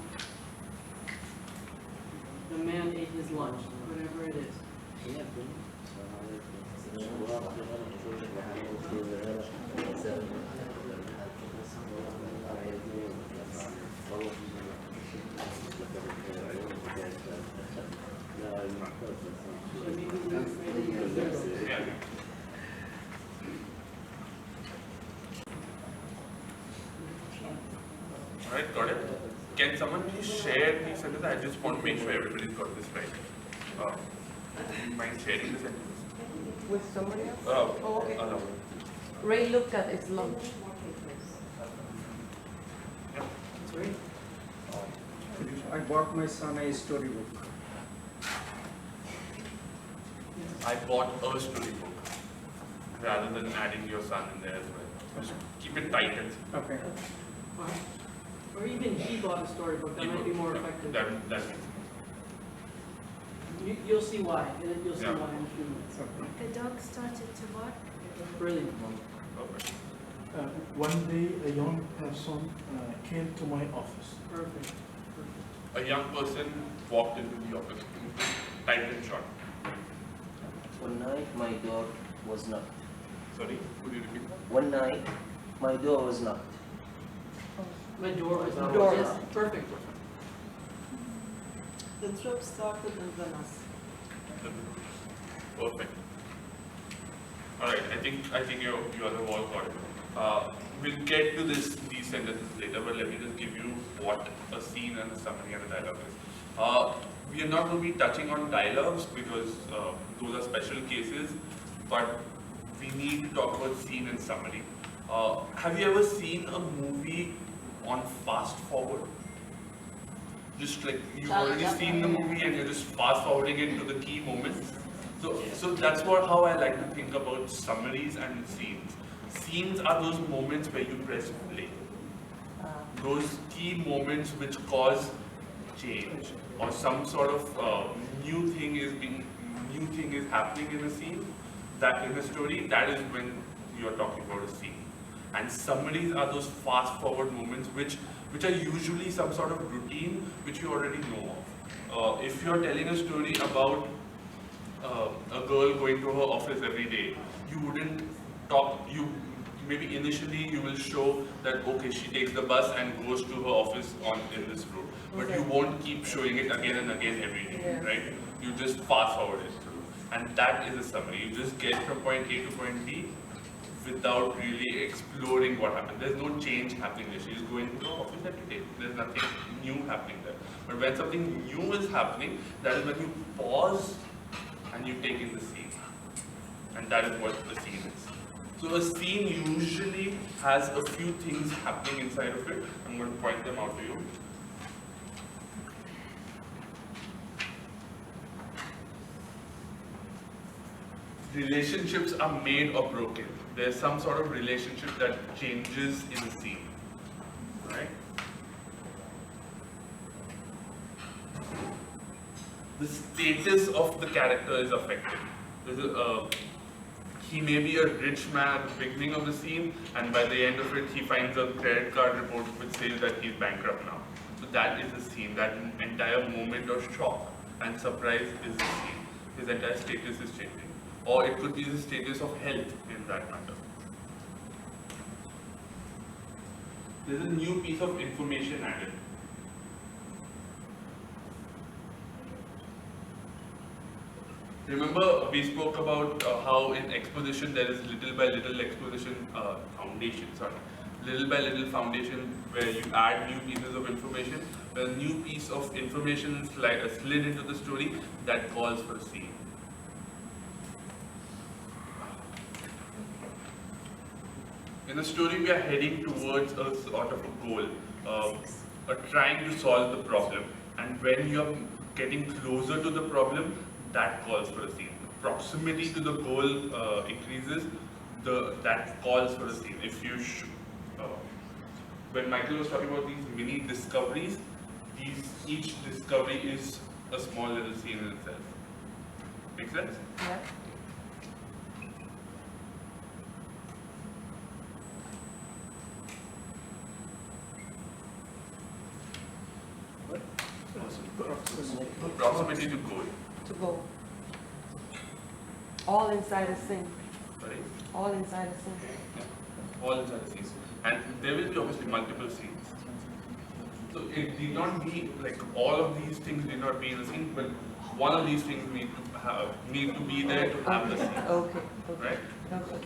The man ate his lunch, whatever it is. Alright, got it? Can someone please share these sentences? I just want to make sure everybody's got this right. Do you mind sharing the sentences? With somebody else? Oh, okay. no. Ray looked at his lunch. Yeah. That's great. I bought my son a storybook. I bought a storybook rather than adding your son in there as well. Just keep it tight and simple. Okay. Or even he bought a storybook, that might be more effective. That's You'll see why, and you'll see Yeah. why in a few minutes. The dog started to bark. Brilliant. perfect. One day, a young person came to my office. Perfect. A young person walked into the office. Typed in short. One night my door was knocked. Sorry, could you repeat that? One night my door was knocked. My door was not. Door. Yes, perfect. The trip started in Venice. Perfect. Alright, I think you other all got it. We'll get to these sentences later, but let me just give you what a scene and a summary and a dialogue is. We are not going to be touching on dialogues because those are special cases, but we need to talk about scene and summary. Have you ever seen a movie on fast forward? Just like you've already seen the movie and you're just fast forwarding it to the key moments. So that's how I like to think about summaries and scenes. Scenes are those moments where you press play. Those key moments which cause change or some sort of new thing is happening in a scene, that in a story, that is when you're talking about a scene. And summaries are those fast forward moments which are usually some sort of routine which you already know of. If you're telling a story about a girl going to her office every day, you wouldn't maybe initially you will show that okay, she takes the bus and goes to her office in this route, but you won't keep showing it again and again every day, right? You just fast forward it through, and that is a summary. You just get from point A to point B without really exploring what happened. There's no change happening there. She's going to the office every day. There's nothing new happening there. But when something new is happening, that is when you pause and you take in the scene. And that is what the scene is. So a scene usually has a few things happening inside of it. I'm going to point them out to you. Relationships are made or broken. There's some sort of relationship that changes in a scene, right? The status of the character is affected. He may be a rich man at the beginning of the scene, and by the end of it, he finds a credit card report which says that he's bankrupt now. So that is the scene. That entire moment of shock and surprise is the scene. His entire status is changing. Or it could be the status of health in that matter. There's a new piece of information added. Remember, we spoke about how in exposition there is little by little exposition foundation, little by little foundation where you add new pieces of information. When a new piece of information is slid into the story, that calls for a scene. In the story, we are heading towards a sort of a goal, trying to solve the problem. And when you're getting closer to the problem, that calls for a scene. The proximity to the goal increases, that calls for a scene. If you when Michael was talking about these mini discoveries, each discovery is a small little scene in itself. Make sense? Yeah. Proximity to goal. To go. All inside a scene. Sorry? All inside a scene. Yeah. All inside the scenes. And there will be obviously multiple scenes. So it need not be like all of these things need not be in the scene, but one of these things need to be there to have the scene. Okay. Right? Okay.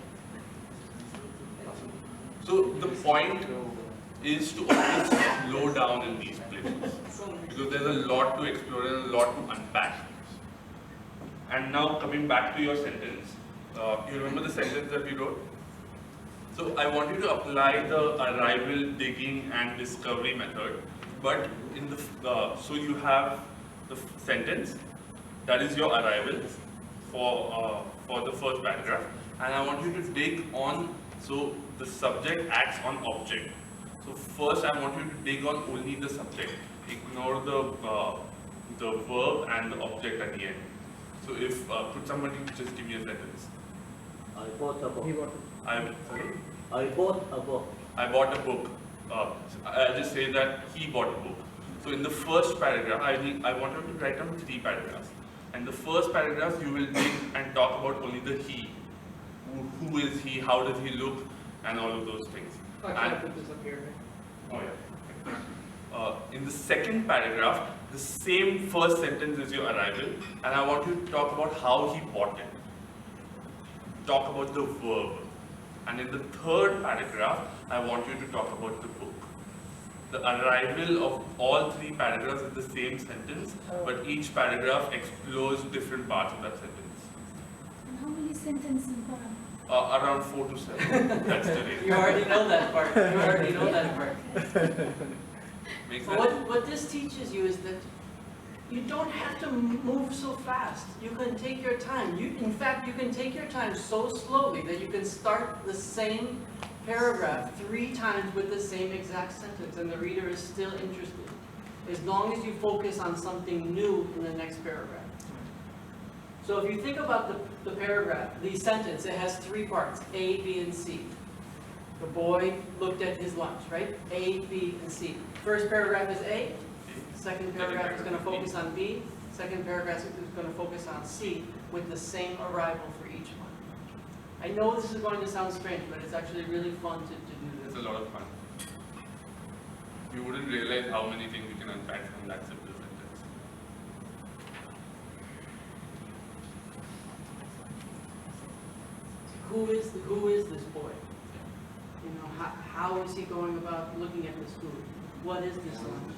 So the point is to always slow down in these places because there's a lot to explore and a lot to unpack. And now coming back to your sentence, you remember the sentence that we wrote? So I want you to apply the arrival, digging and discovery method, but in the so you have the sentence that is your arrival for the first paragraph, and I want you to dig on. So the subject acts on object. So first I want you to dig on only the subject. Ignore the verb and the object at the end. So if could somebody just give me a sentence? I bought a book. I bought a book. I bought a book. I'll just say that he bought a book. So in the first paragraph, I want you to write down 3 paragraphs. And the first paragraph you will dig and talk about only the he. Who is he? How does he look? And all of those things. I can't put this up here. Oh yeah. In the second paragraph, the same first sentence is your arrival, and I want you to talk about how he bought it. Talk about the verb. And in the third paragraph, I want you to talk about the book. The arrival of all 3 paragraphs is the same sentence, but each paragraph explores different parts of that sentence. And how many sentences in Quran? Around 4 to 7. That's the rate. You already know that part. You already know that part. Makes But sense? what this teaches you is that you don't have to move so fast. You can take your time. In fact, you can take your time so slowly that you can start the same paragraph 3 times with the same exact sentence, and the reader is still interested, as long as you focus on something new in the next paragraph. So if you think about the paragraph, the sentence, it has 3 parts, A, B, and C. The boy looked at his lunch, right? A, B, and C. First paragraph is A. Second paragraph is going to focus on B. Second paragraph is going to focus on C with the same arrival for each one. I know this is going to sound strange, but it's actually really fun to do this. It's a lot of fun. You wouldn't realize how many things you can unpack from that simple sentence. Who is this boy? You know, how is he going about looking at this food? What is this lunch?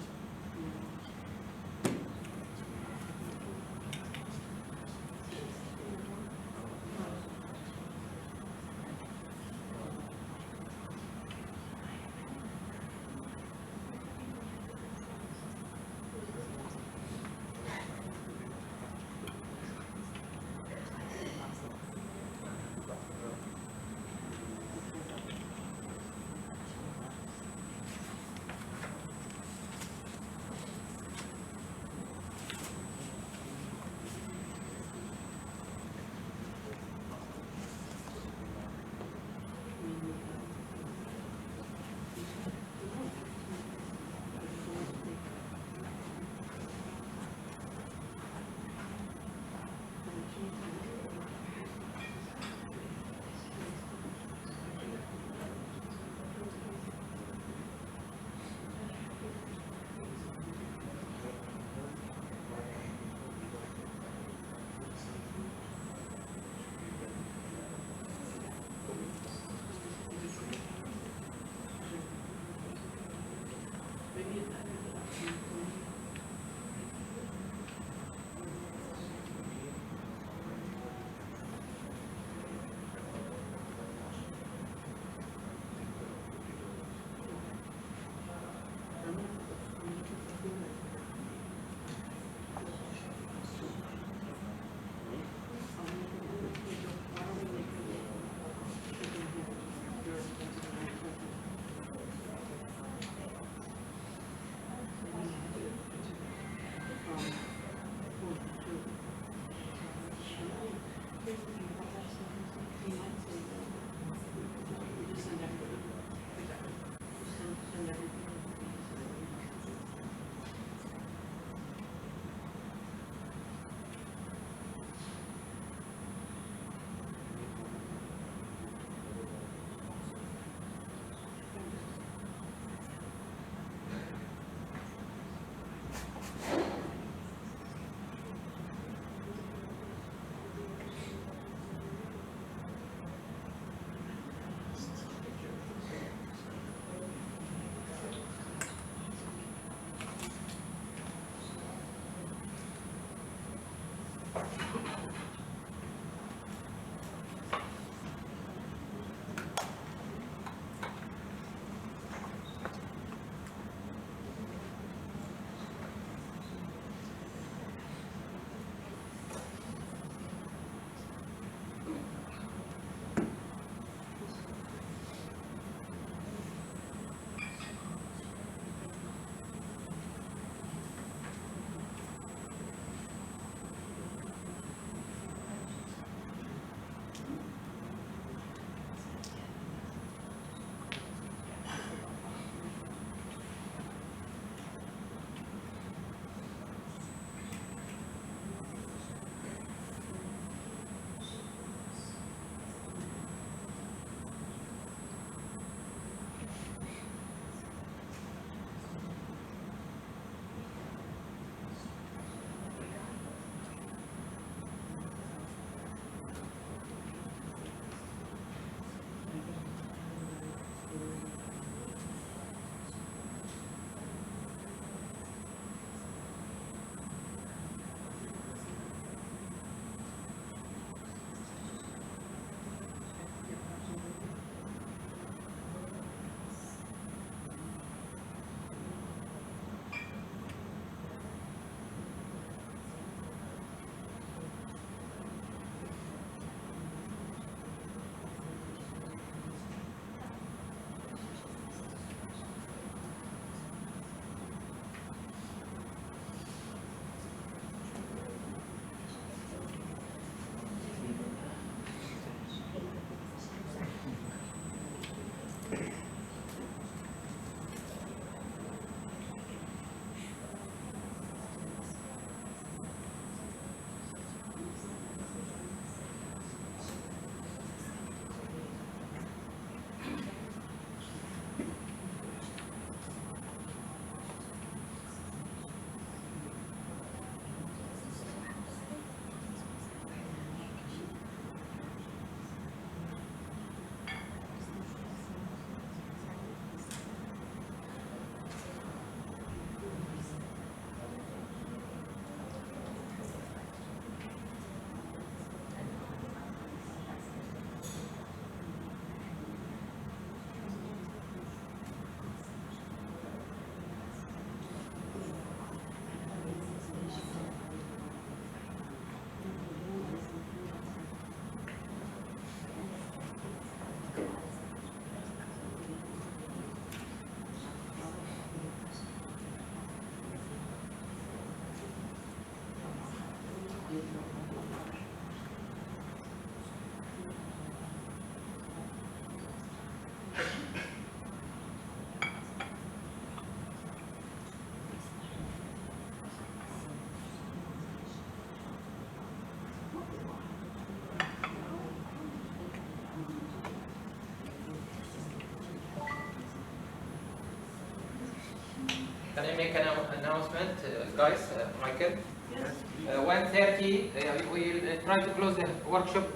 Can I make an announcement, guys? Michael? Yes. 1:30, we will try to close the workshop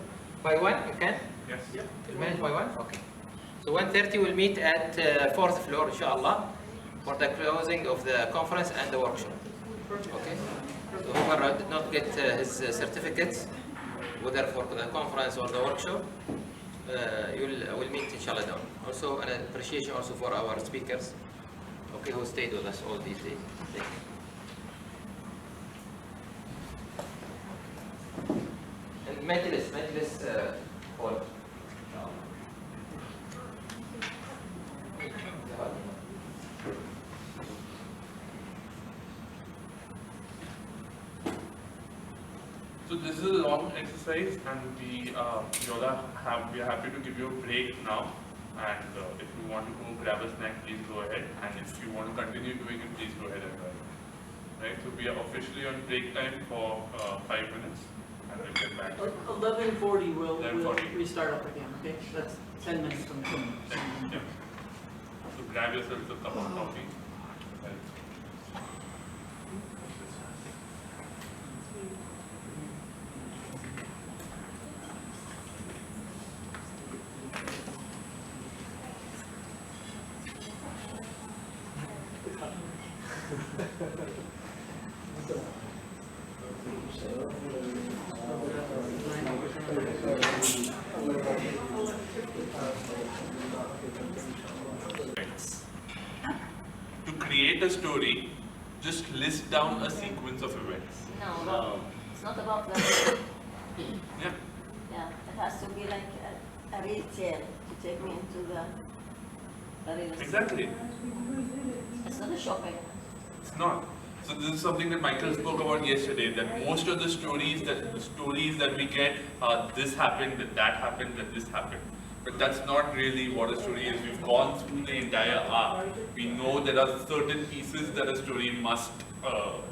by 1, you can? Yes. Yep. Manage by 1? Okay. So 1:30 we'll meet at 4th floor, inshallah, for the closing of the conference and the workshop. Okay? So whoever did not get his certificates, whether for the conference or the workshop, we'll meet inshallah down. Also, an appreciation also for our speakers, okay, who stayed with us all these days. Thank you. And Majlis hall. So this is a long exercise, and we are happy to give you a break now. And if you want to go grab a snack, please go ahead. And if you want to continue doing it, please go ahead as well. Right. So we are officially on break time for 5 minutes, and we'll get back. 11:40 we'll restart up again. Okay, that's 10 minutes from now. Yeah. So grab yourself a cup of coffee. So, a story, just list down a sequence of events. No, it's not about that. Yeah. Yeah, it has to be like a real tale to take me into the real estate. Exactly. It's not a shopping. It's not. So this is something that Michael spoke about yesterday, that most of the stories that we get are this happened, that happened, that this happened. But that's not really what a story is. We've gone through the entire arc. We know there are certain pieces that a story must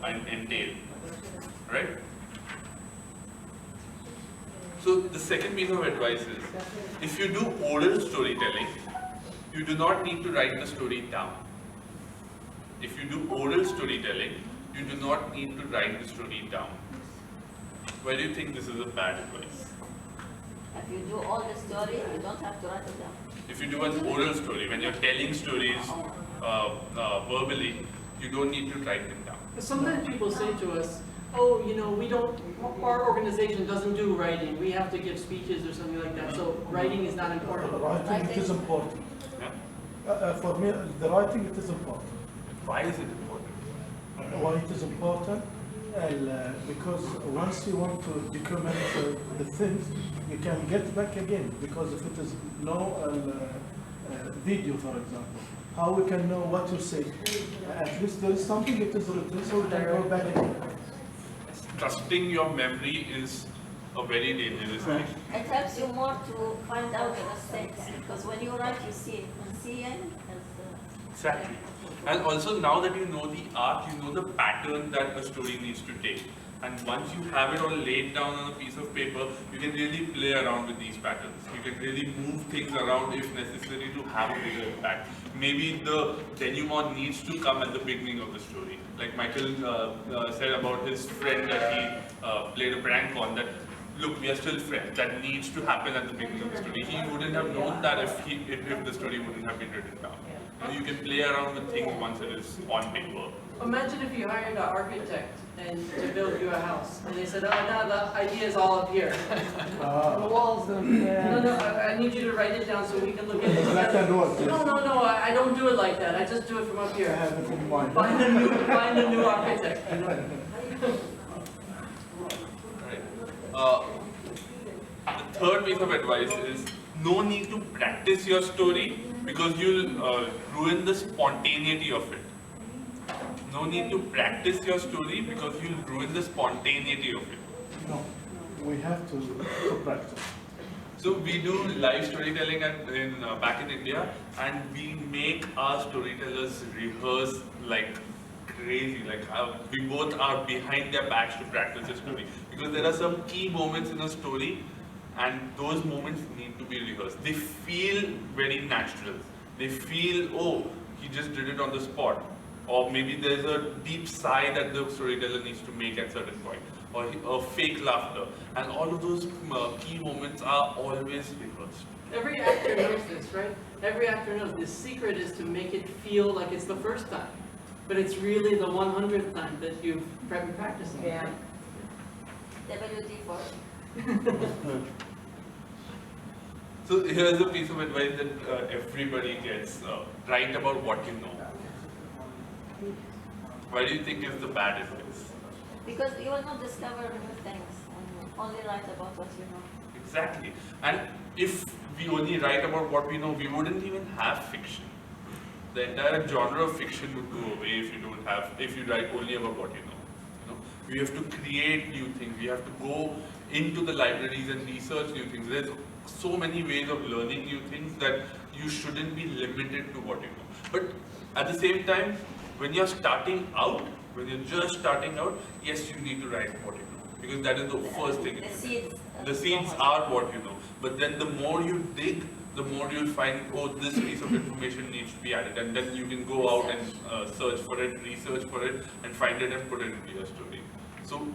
entail. Right? So the second piece of advice is, if you do oral storytelling, you do not need to write the story down. If you do oral storytelling, you do not need to write the story down. Why do you think this is a bad advice? If you do all the story, you don't have to write it down. If you do an oral story, when you're telling stories verbally, you don't need to write them down. Sometimes people say to us, oh, you know, we don't, our organization doesn't do writing. We have to give speeches or something like that. So writing is not important. Writing, it is important. Yeah? For me, the writing, it is important. Why is it important? Why it is important? Because once you want to document the things, you can get back again. Because if it is no video, for example, how we can know what you say? At least there is something that is written, so we can go back again. Trusting your memory is a very dangerous thing. It helps you more to find out the mistakes, because when you write, you see it. And seeing is Exactly. And also now that you know the arc, you know the pattern that a story needs to take. And once you have it all laid down on a piece of paper, you can really play around with these patterns. You can really move things around if necessary to have a bigger impact. Maybe the denouement needs to come at the beginning of the story. Like Michael said about his friend that he played a prank on, that look, we are still friends. That needs to happen at the beginning of the story. He wouldn't have known that if the story wouldn't have been written down. You can play around with things once it is on paper. Imagine if you hired an architect to build you a house, and they said, oh, no, the idea is all up here. The walls are there. No, I need you to write it down so we can look at it. Black and white, yes. No, I don't do it like that. I just do it from up here. I have it in mind. Find a new architect. You know? The third piece of advice is no need to practice your story because you'll ruin the spontaneity of it. No need to practice your story because you'll ruin the spontaneity of it. No, we have to practice. So we do live storytelling back in India, and we make our storytellers rehearse like crazy. Like we both are behind their backs to practice a story because there are some key moments in a story, and those moments need to be rehearsed. They feel very natural. They feel, oh, he just did it on the spot. Or maybe there's a deep sigh that the storyteller needs to make at a certain point. Or a fake laughter. And all of those key moments are always rehearsed. Every actor knows this, right? Every actor knows the secret is to make it feel like it's the first time. But it's really the 100th time that you've been practicing. Yeah. WD for it. So here's a piece of advice that everybody gets. Write about what you know. Why do you think is the bad advice? Because you will not discover new things and only write about what you know. Exactly. And if we only write about what we know, we wouldn't even have fiction. The entire genre of fiction would go away if you write only about what you know. We have to create new things. We have to go into the libraries and research new things. There's so many ways of learning new things that you shouldn't be limited to what you know. But at the same time, when you're starting out, when you're just starting out, yes, you need to write what you know. Because that is the first thing. The seeds are what you know. But then the more you dig, the more you'll find, oh, this piece of information needs to be added. And then you can go out and search for it, research for it, and find it and put it into your story. So,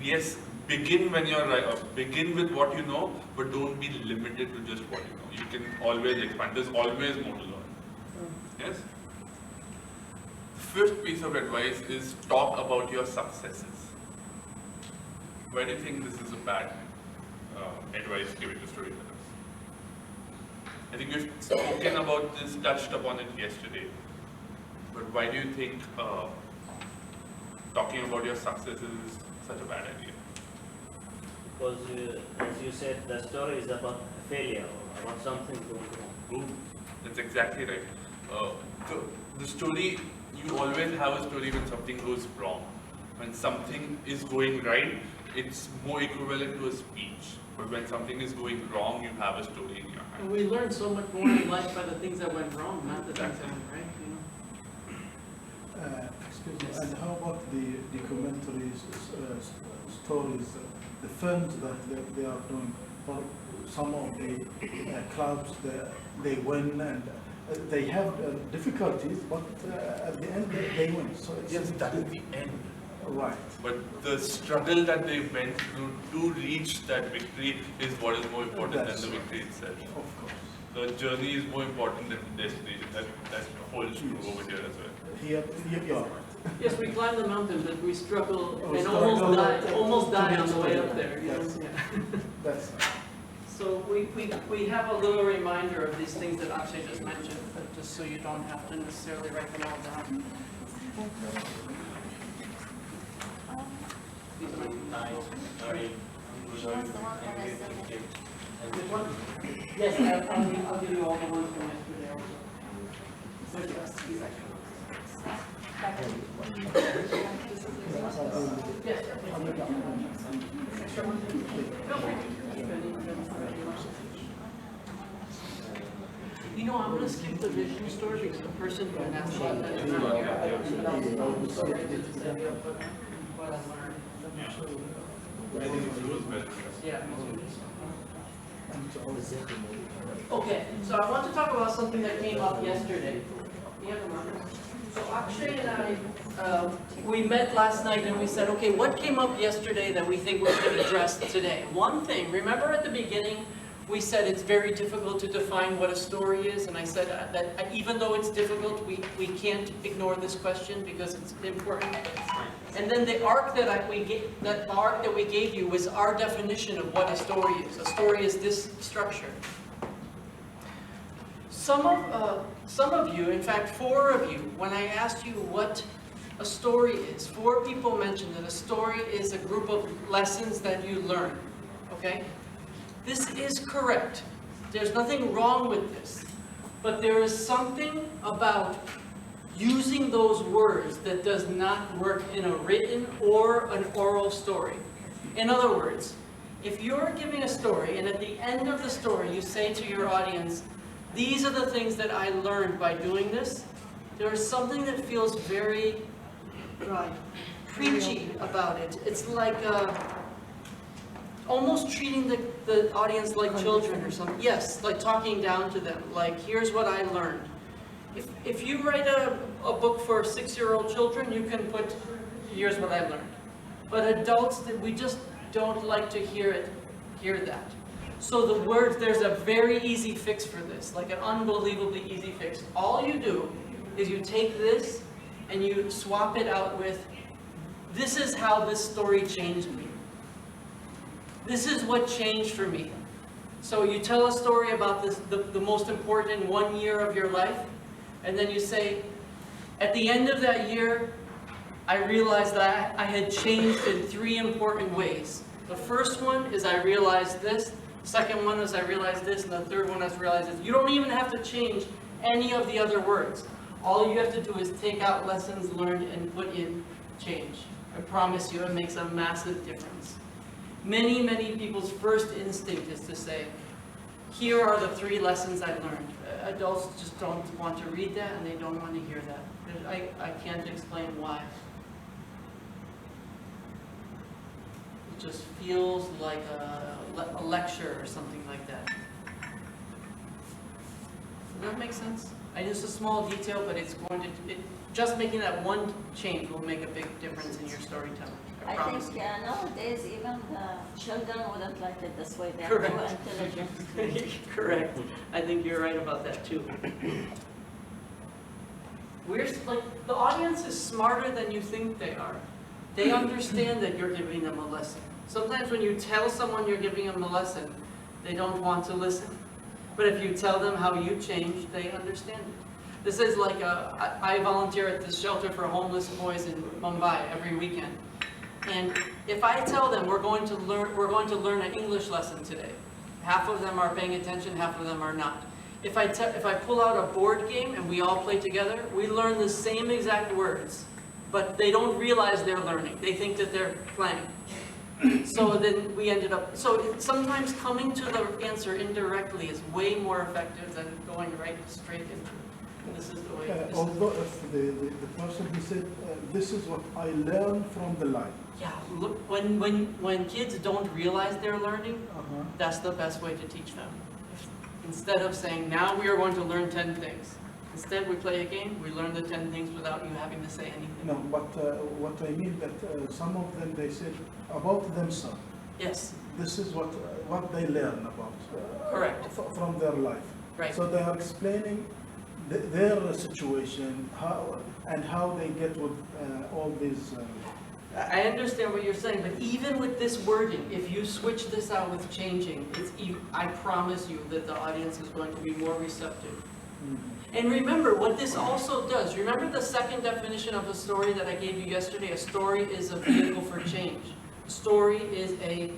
yes, begin with what you know, but don't be limited to just what you know. You can always expand. There's always more to learn. Yes? Fifth piece of advice is talk about your successes. Why do you think this is a bad advice given to storytellers? I think we've spoken about this, touched upon it yesterday. But why do you think talking about your success is such a bad idea? Because, as you said, the story is about failure or about something going wrong. That's exactly right. The story, you always have a story when something goes wrong. When something is going right, it's more equivalent to a speech. But when something is going wrong, you have a story in your hand. And we learn so much more in life by the things that went wrong, not the things that went right, Excuse me, and how about the documentaries, stories, the films that they are doing? For some of the clubs, they win and they have difficulties, but at the end they win. So it's yes, that is the end. Right. But the struggle that they went through to reach that victory is what is more important than the victory itself. Of course. The journey is more important than the destination. That holds true over here as well. Here, yeah. Yes, we climbed the mountain, but we struggled Oh, and struggle almost died on the way to up there. You know? Yes. Yeah. That's So we have a little reminder of these things that Akshay just mentioned, but just so you don't have to necessarily write them all down. Yes, I'll give you all the ones from yesterday also. There's the rest of these Yes. Extra one? Feel free to keep any of them for you. You know, I'm going to skip the vision story because the person who asked about that is not here. I don't know what I learned. Yeah. Okay, so I want to talk about something that came up yesterday. So Akshay and I, we met last night and we said, okay, what came up yesterday that we think we should address today? One thing, remember at the beginning, we said it's very difficult to define what a story is, and I said that even though it's difficult, we can't ignore this question because it's important. And then the arc that we gave you was our definition of what a story is. A story is this structure. Some of you, in fact 4 of you, when I asked you what a story is, 4 people mentioned that a story is a group of lessons that you learn. Okay? This is correct. There's nothing wrong with this. But there is something about using those words that does not work in a written or an oral story. In other words, if you're giving a story and at the end of the story you say to your audience, these are the things that I learned by doing this, there is something that feels very preachy about it. It's like almost treating the audience like children or something. Yes, like talking down to them, like here's what I learned. If you write a book for 6-year-old children, you can put, here's what I learned. But adults, we just don't like to hear that. So the words, there's a very easy fix for this, like an unbelievably easy fix. All you do is you take this and you swap it out with, this is how this story changed me. This is what changed for me. So you tell a story about this, the most important 1 year of your life, and then you say, at the end of that year, I realized that I had changed in 3 important ways. The first one is I realized this, the second one is I realized this, and the third one is I realized this. You don't even have to change any of the other words. All you have to do is take out lessons learned and put in change. I promise you it makes a massive difference. Many, many people's first instinct is to say, here are the 3 lessons I learned. Adults just don't want to read that and they don't want to hear that. I can't explain why. It just feels like a lecture or something like that. Does that make sense? I know it's a small detail, but it's going to, just making that one change will make a big difference in your storytelling. I think nowadays even the children wouldn't like it this way. They're Correct. too intelligent. Correct. I think you're right about that too. The audience is smarter than you think they are. They understand that you're giving them a lesson. Sometimes when you tell someone you're giving them a lesson, they don't want to listen. But if you tell them how you changed, they understand it. This is like I volunteer at this shelter for homeless boys in Mumbai every weekend. And if I tell them we're going to learn an English lesson today, half of them are paying attention, half of them are not. If I pull out a board game and we all play together, we learn the same exact words, but they don't realize they're learning. They think that they're playing. So then we ended up, sometimes coming to the answer indirectly is way more effective than going right straight into it. And this is the way. Although if the person who said, this is what I learned from the life. Yeah, look, when kids don't realize they're learning, that's the best way to teach them. Instead of saying, now we are going to learn 10 things. Instead, we play a game, we learn the 10 things without you having to say anything. No, but what I mean that some of them, they said about themselves. Yes. This is what they learn about. Correct. From their life. Right. So they are explaining their situation, how they get with all these. I understand what you're saying, but even with this wording, if you switch this out with changing, I promise you that the audience is going to be more receptive. Mm-hmm. And remember, what this also does, remember the second definition of a story that I gave you yesterday? A story is a vehicle for change. A story is a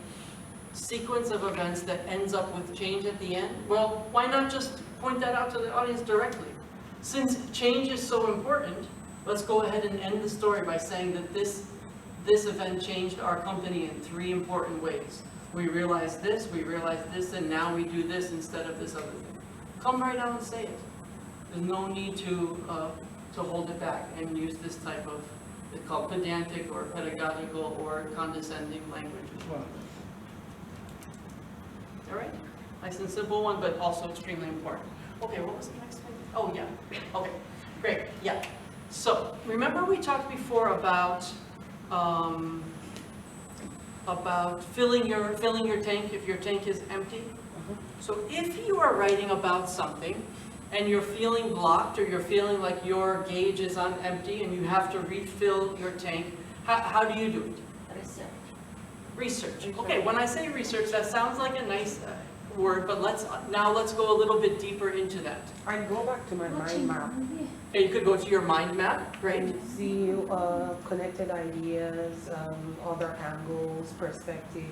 sequence of events that ends up with change at the end. Well, why not just point that out to the audience directly? Since change is so important, let's go ahead and end the story by saying that this event changed our company in 3 important ways. We realized this, and now we do this instead of this other thing. Come right out and say it. There's no need to hold it back and use this type of, it's called pedantic or pedagogical or condescending language as well. All right? Nice and simple one, but also extremely important. Okay, what was the next thing? Oh, yeah. Okay, great. Yeah. So, remember we talked before about filling your tank if your tank is empty. So if you are writing about something and you're feeling blocked or you're feeling like your gauge is on empty and you have to refill your tank, how do you do it? Research. Okay, when I say research, that sounds like a nice word, but let's go a little bit deeper into that. I go back to my mind map. Okay, you could go to your mind map, right? See connected ideas, other angles, perspectives.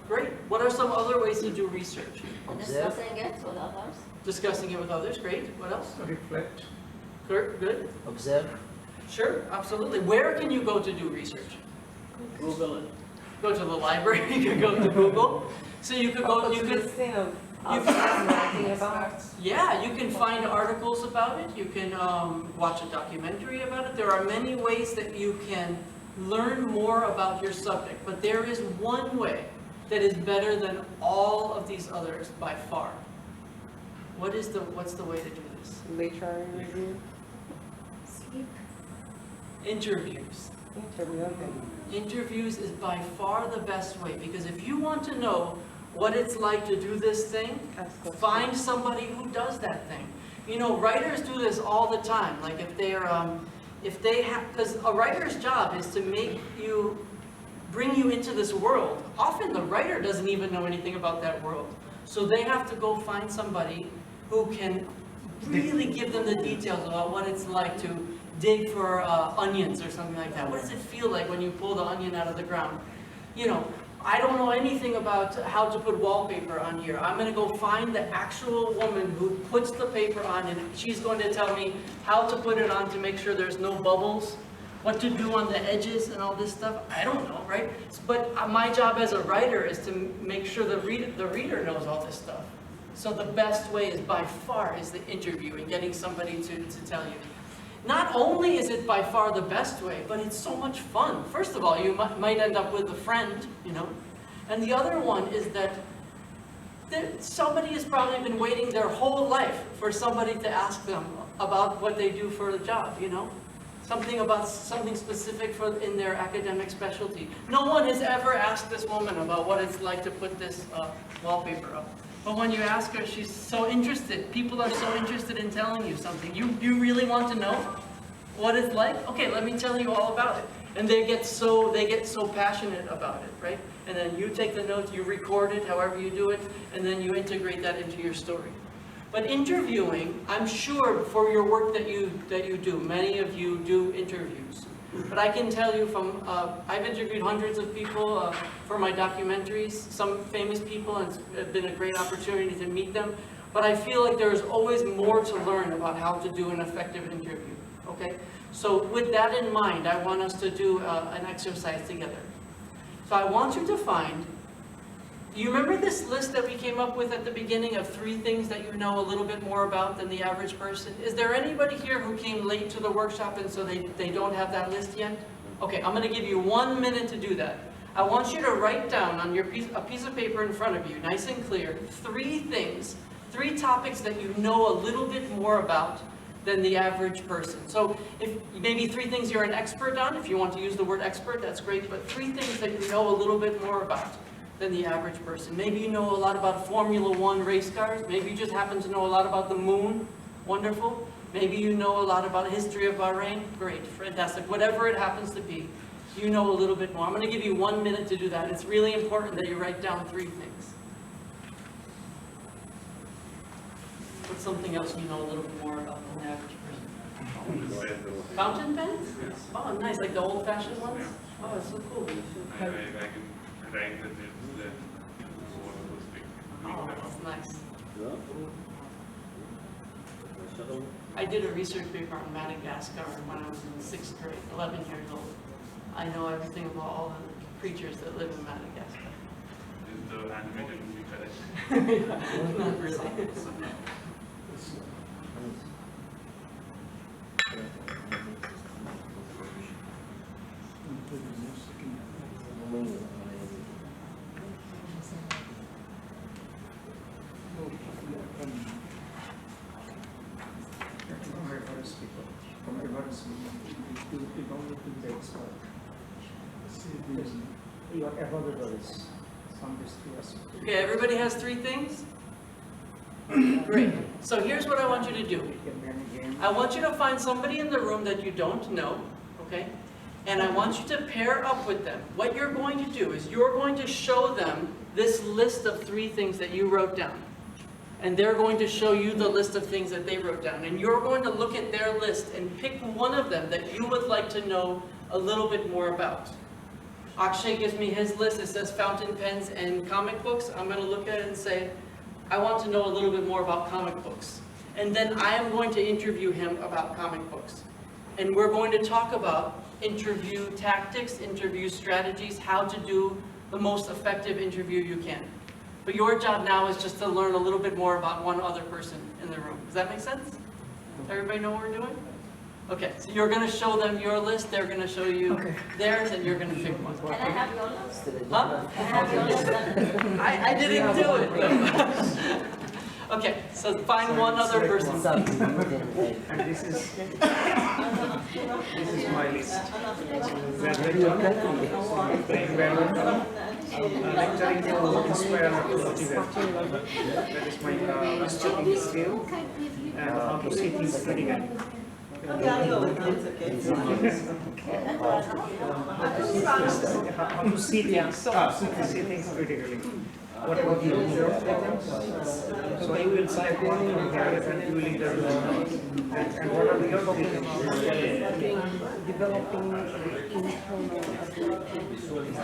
Great. What are some other ways to do research? Discussing it with others. Discussing it with others, great. What else? Reflect. Good. Observe. Sure, absolutely. Where can you go to do research? Google it. Go to the library, you can go to Google. So you could go, yeah, you can find articles about it, you can watch a documentary about it. There are many ways that you can learn more about your subject, but there is one way that is better than all of these others by far. What's the way to do this? Literary review. Sleep. Interviews. Okay. Interviews is by far the best way, because if you want to know what it's like to do this thing, find somebody who does that thing. You know, writers do this all the time. Like because a writer's job is to bring you into this world. Often the writer doesn't even know anything about that world. So they have to go find somebody who can really give them the details about what it's like to dig for onions or something like that. What does it feel like when you pull the onion out of the ground? You know, I don't know anything about how to put wallpaper on here. I'm going to go find the actual woman who puts the paper on, and she's going to tell me how to put it on to make sure there's no bubbles, what to do on the edges and all this stuff. I don't know, right? But my job as a writer is to make sure the reader knows all this stuff. So the best way is by far is the interview and getting somebody to tell you. Not only is it by far the best way, but it's so much fun. First of all, you might end up with a friend, you know. And the other one is that somebody has probably been waiting their whole life for somebody to ask them about what they do for the job, you know. Something specific in their academic specialty. No one has ever asked this woman about what it's like to put this wallpaper up. But when you ask her, she's so interested. People are so interested in telling you something. You really want to know what it's like? Okay, let me tell you all about it. And they get so passionate about it, right? And then you take the notes, you record it, however you do it, and then you integrate that into your story. But interviewing, I'm sure for your work that you do, many of you do interviews. But I can tell you from, I've interviewed hundreds of people for my documentaries, some famous people, and it's been a great opportunity to meet them. But I feel like there's always more to learn about how to do an effective interview, okay? So with that in mind, I want us to do an exercise together. So I want you to find, you remember this list that we came up with at the beginning of 3 things that you know a little bit more about than the average person? Is there anybody here who came late to the workshop and so they don't have that list yet? Okay, I'm going to give you 1 minute to do that. I want you to write down on your a piece of paper in front of you, nice and clear, 3 things, 3 topics that you know a little bit more about than the average person. So if maybe 3 things you're an expert on, if you want to use the word expert, that's great, but 3 things that you know a little bit more about than the average person. Maybe you know a lot about Formula 1 race cars. Maybe you just happen to know a lot about the moon. Wonderful. Maybe you know a lot about the history of Bahrain. Great, fantastic. Whatever it happens to be, you know a little bit more. I'm going to give you 1 minute to do that. It's really important that you write down 3 things. What's something else you know a little bit more about than the average person? Fountain pens? Oh, nice. Like the old-fashioned ones? Oh, it's so cool. I can write the names that oh, that's nice. I did a research paper on Madagascar when I was in 6th grade, 11 years old. I know everything about all the creatures that live in Madagascar. Is the animated movie correct? Not really. Okay, everybody has 3 things? Great. So here's what I want you to do. I want you to find somebody in the room that you don't know, okay? And I want you to pair up with them. What you're going to do is you're going to show them this list of 3 things that you wrote down. And they're going to show you the list of things that they wrote down. And you're going to look at their list and pick one of them that you would like to know a little bit more about. Akshay gives me his list. It says fountain pens and comic books. I'm going to look at it and say, I want to know a little bit more about comic books. And then I am going to interview him about comic books. And we're going to talk about interview tactics, interview strategies, how to do the most effective interview you can. But your job now is just to learn a little bit more about one other person in the room. Does that make sense? Everybody know what we're doing? Okay, so you're going to show them your list, they're going to show you theirs, and you're going to pick one. Can I have your list? Huh? Can I have your list? I didn't do it. Okay, so find one other person. And this is my list. Playing badminton, lecturing to inspire motivation. That is my speaking skill and how to see things critically. Okay, I'll go with it. It's okay. How to see things critically. What about you? So you will say one from here and you will interview them. And what are your things? Developing internal abilities.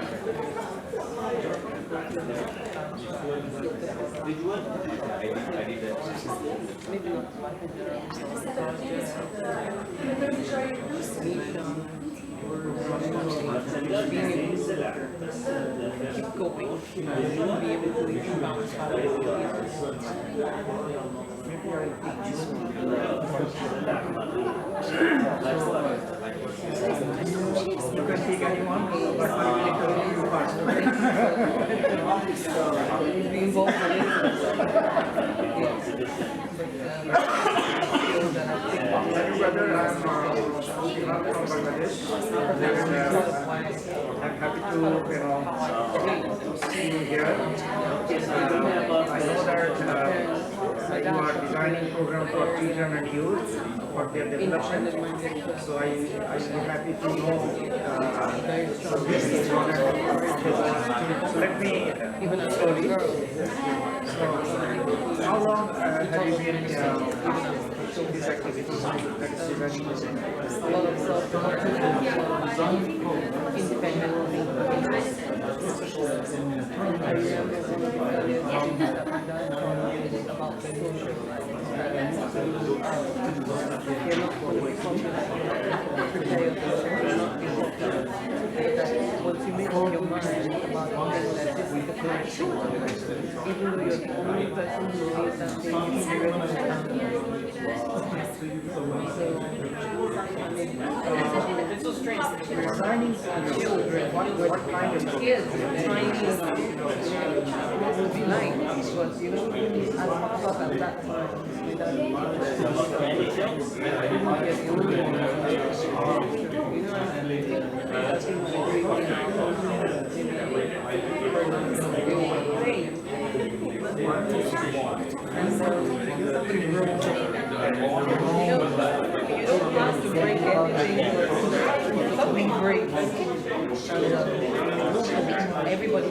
Maybe not like being able to keep going, be able to even bounce back. You can pick anyone, but I will interview you first. Be involved in Brother, I'm from Bangladesh. I'm happy to see you here. I know that you are designing program for children and youth for their development. So I will be happy to know this. So let me even slowly. So how long have you been doing this activity? That is designing this activity? A lot of independently. Once you make up your mind about that this is the connection, even though you're the only person who sees that thing, you can really It's so strange. Designing children, what kind of kids trying to what would be like, but you know, as far as at that time, without you know, you don't have to break anything, something breaks. Everybody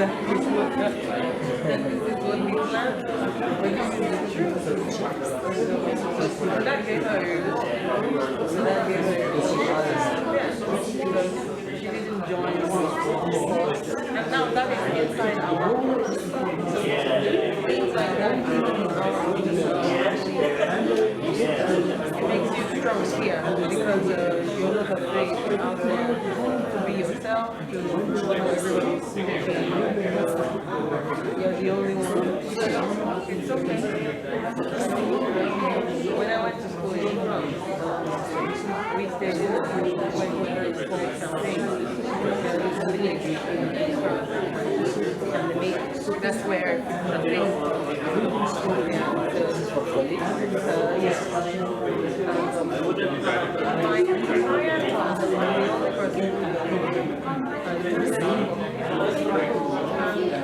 exactly what that is what we planned. But this is the truth. So that gave her, she didn't join us. And now that is inside our inside that it makes you strong here because you're not afraid out there to be yourself, to everybody you're the only one. It's okay. When I went to school in France, we stayed in a very small campaign. That's where the big yes. My entire class, I'm the only person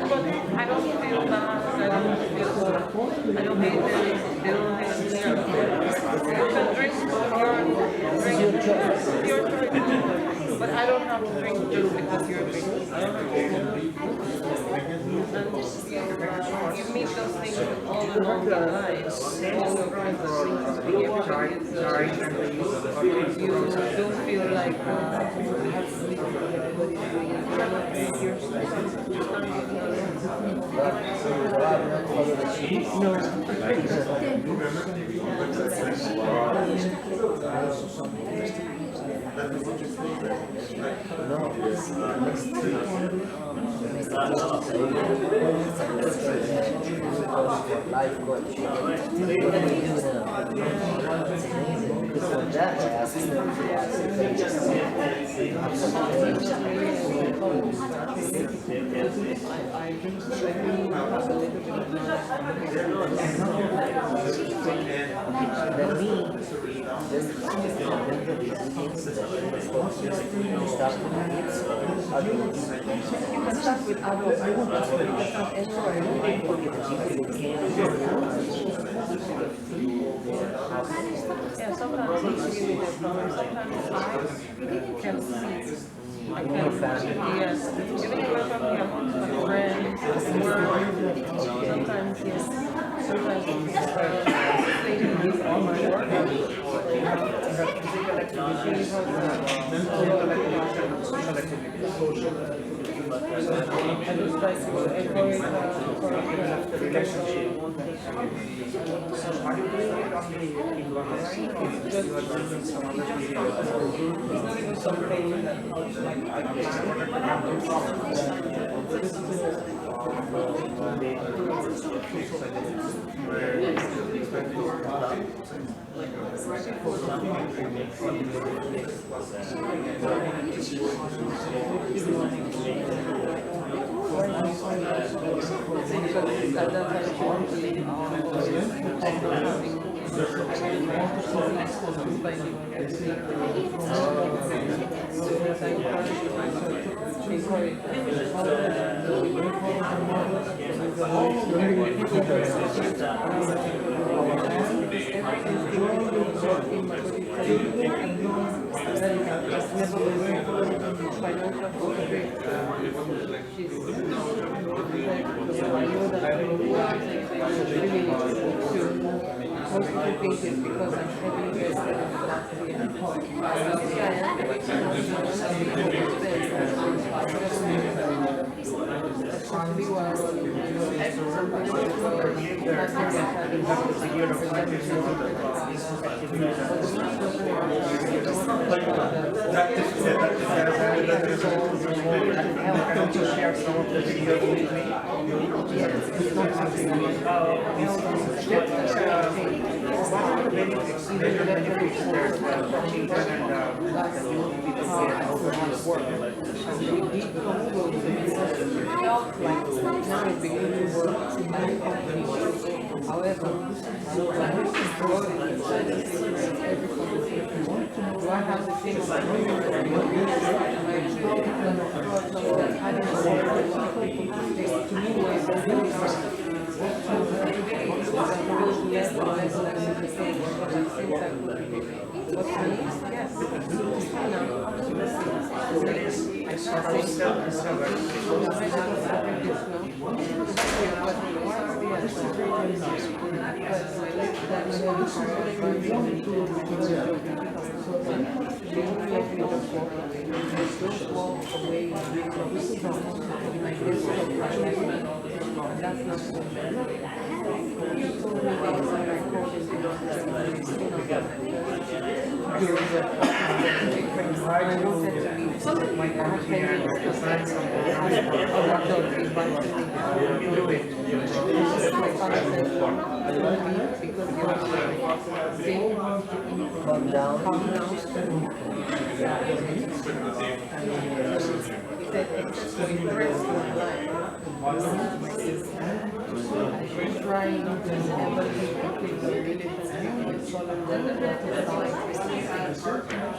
but I don't feel bad, I don't feel I don't hate them, they don't hate me. You can drink your choice, but I don't have to drink just because you're drinking. I don't have to you meet those things all along the line, all your friends are speaking, everybody is you don't feel like you have to sleep with everybody doing it. You're life coach. What do you do now? Because for that, I asked You can start with adults. I want to start anywhere. Yeah, sometimes it's really their problems. Sometimes I can see. I can, yes. Even if we're from here, my friends, work, sometimes, yes. Sometimes it's ladies all my work. Physical activities, social activities. I just try to avoid the relationship. So are you doing it only in Bahrain or you are doing some other period? It's not even something that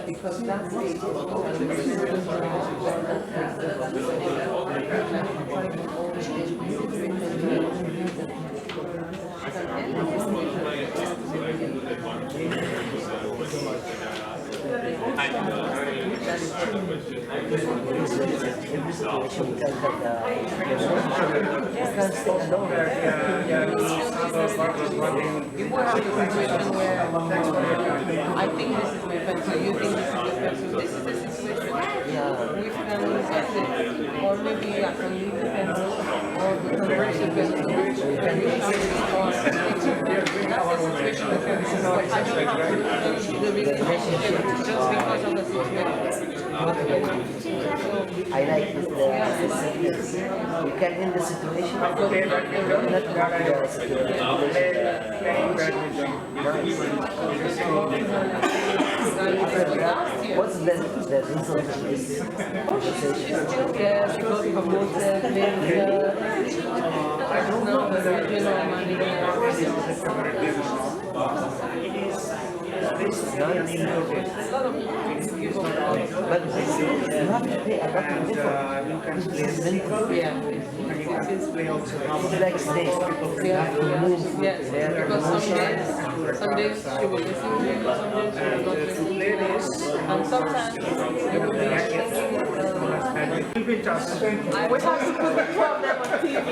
Because that's You will have a situation where I think this is my pencil, you think this is the pencil. This is the situation. We can get it, or maybe I can leave the pencil, or the conversion pencil. Can we have it, or that's the situation. But I don't have to change the relationship just because of the situation. I like this. You can end the situation. Not the What's the result of this conversation? She's still there, she got promoted, I don't know, the regional manager. A lot of people give up. But you have to pay a lot of effort. You can play It's like stage. You have to move. Yes, because some days she will listen to you, some days she will not listen to you. And sometimes you will be thinking, we have to put the problem on TV.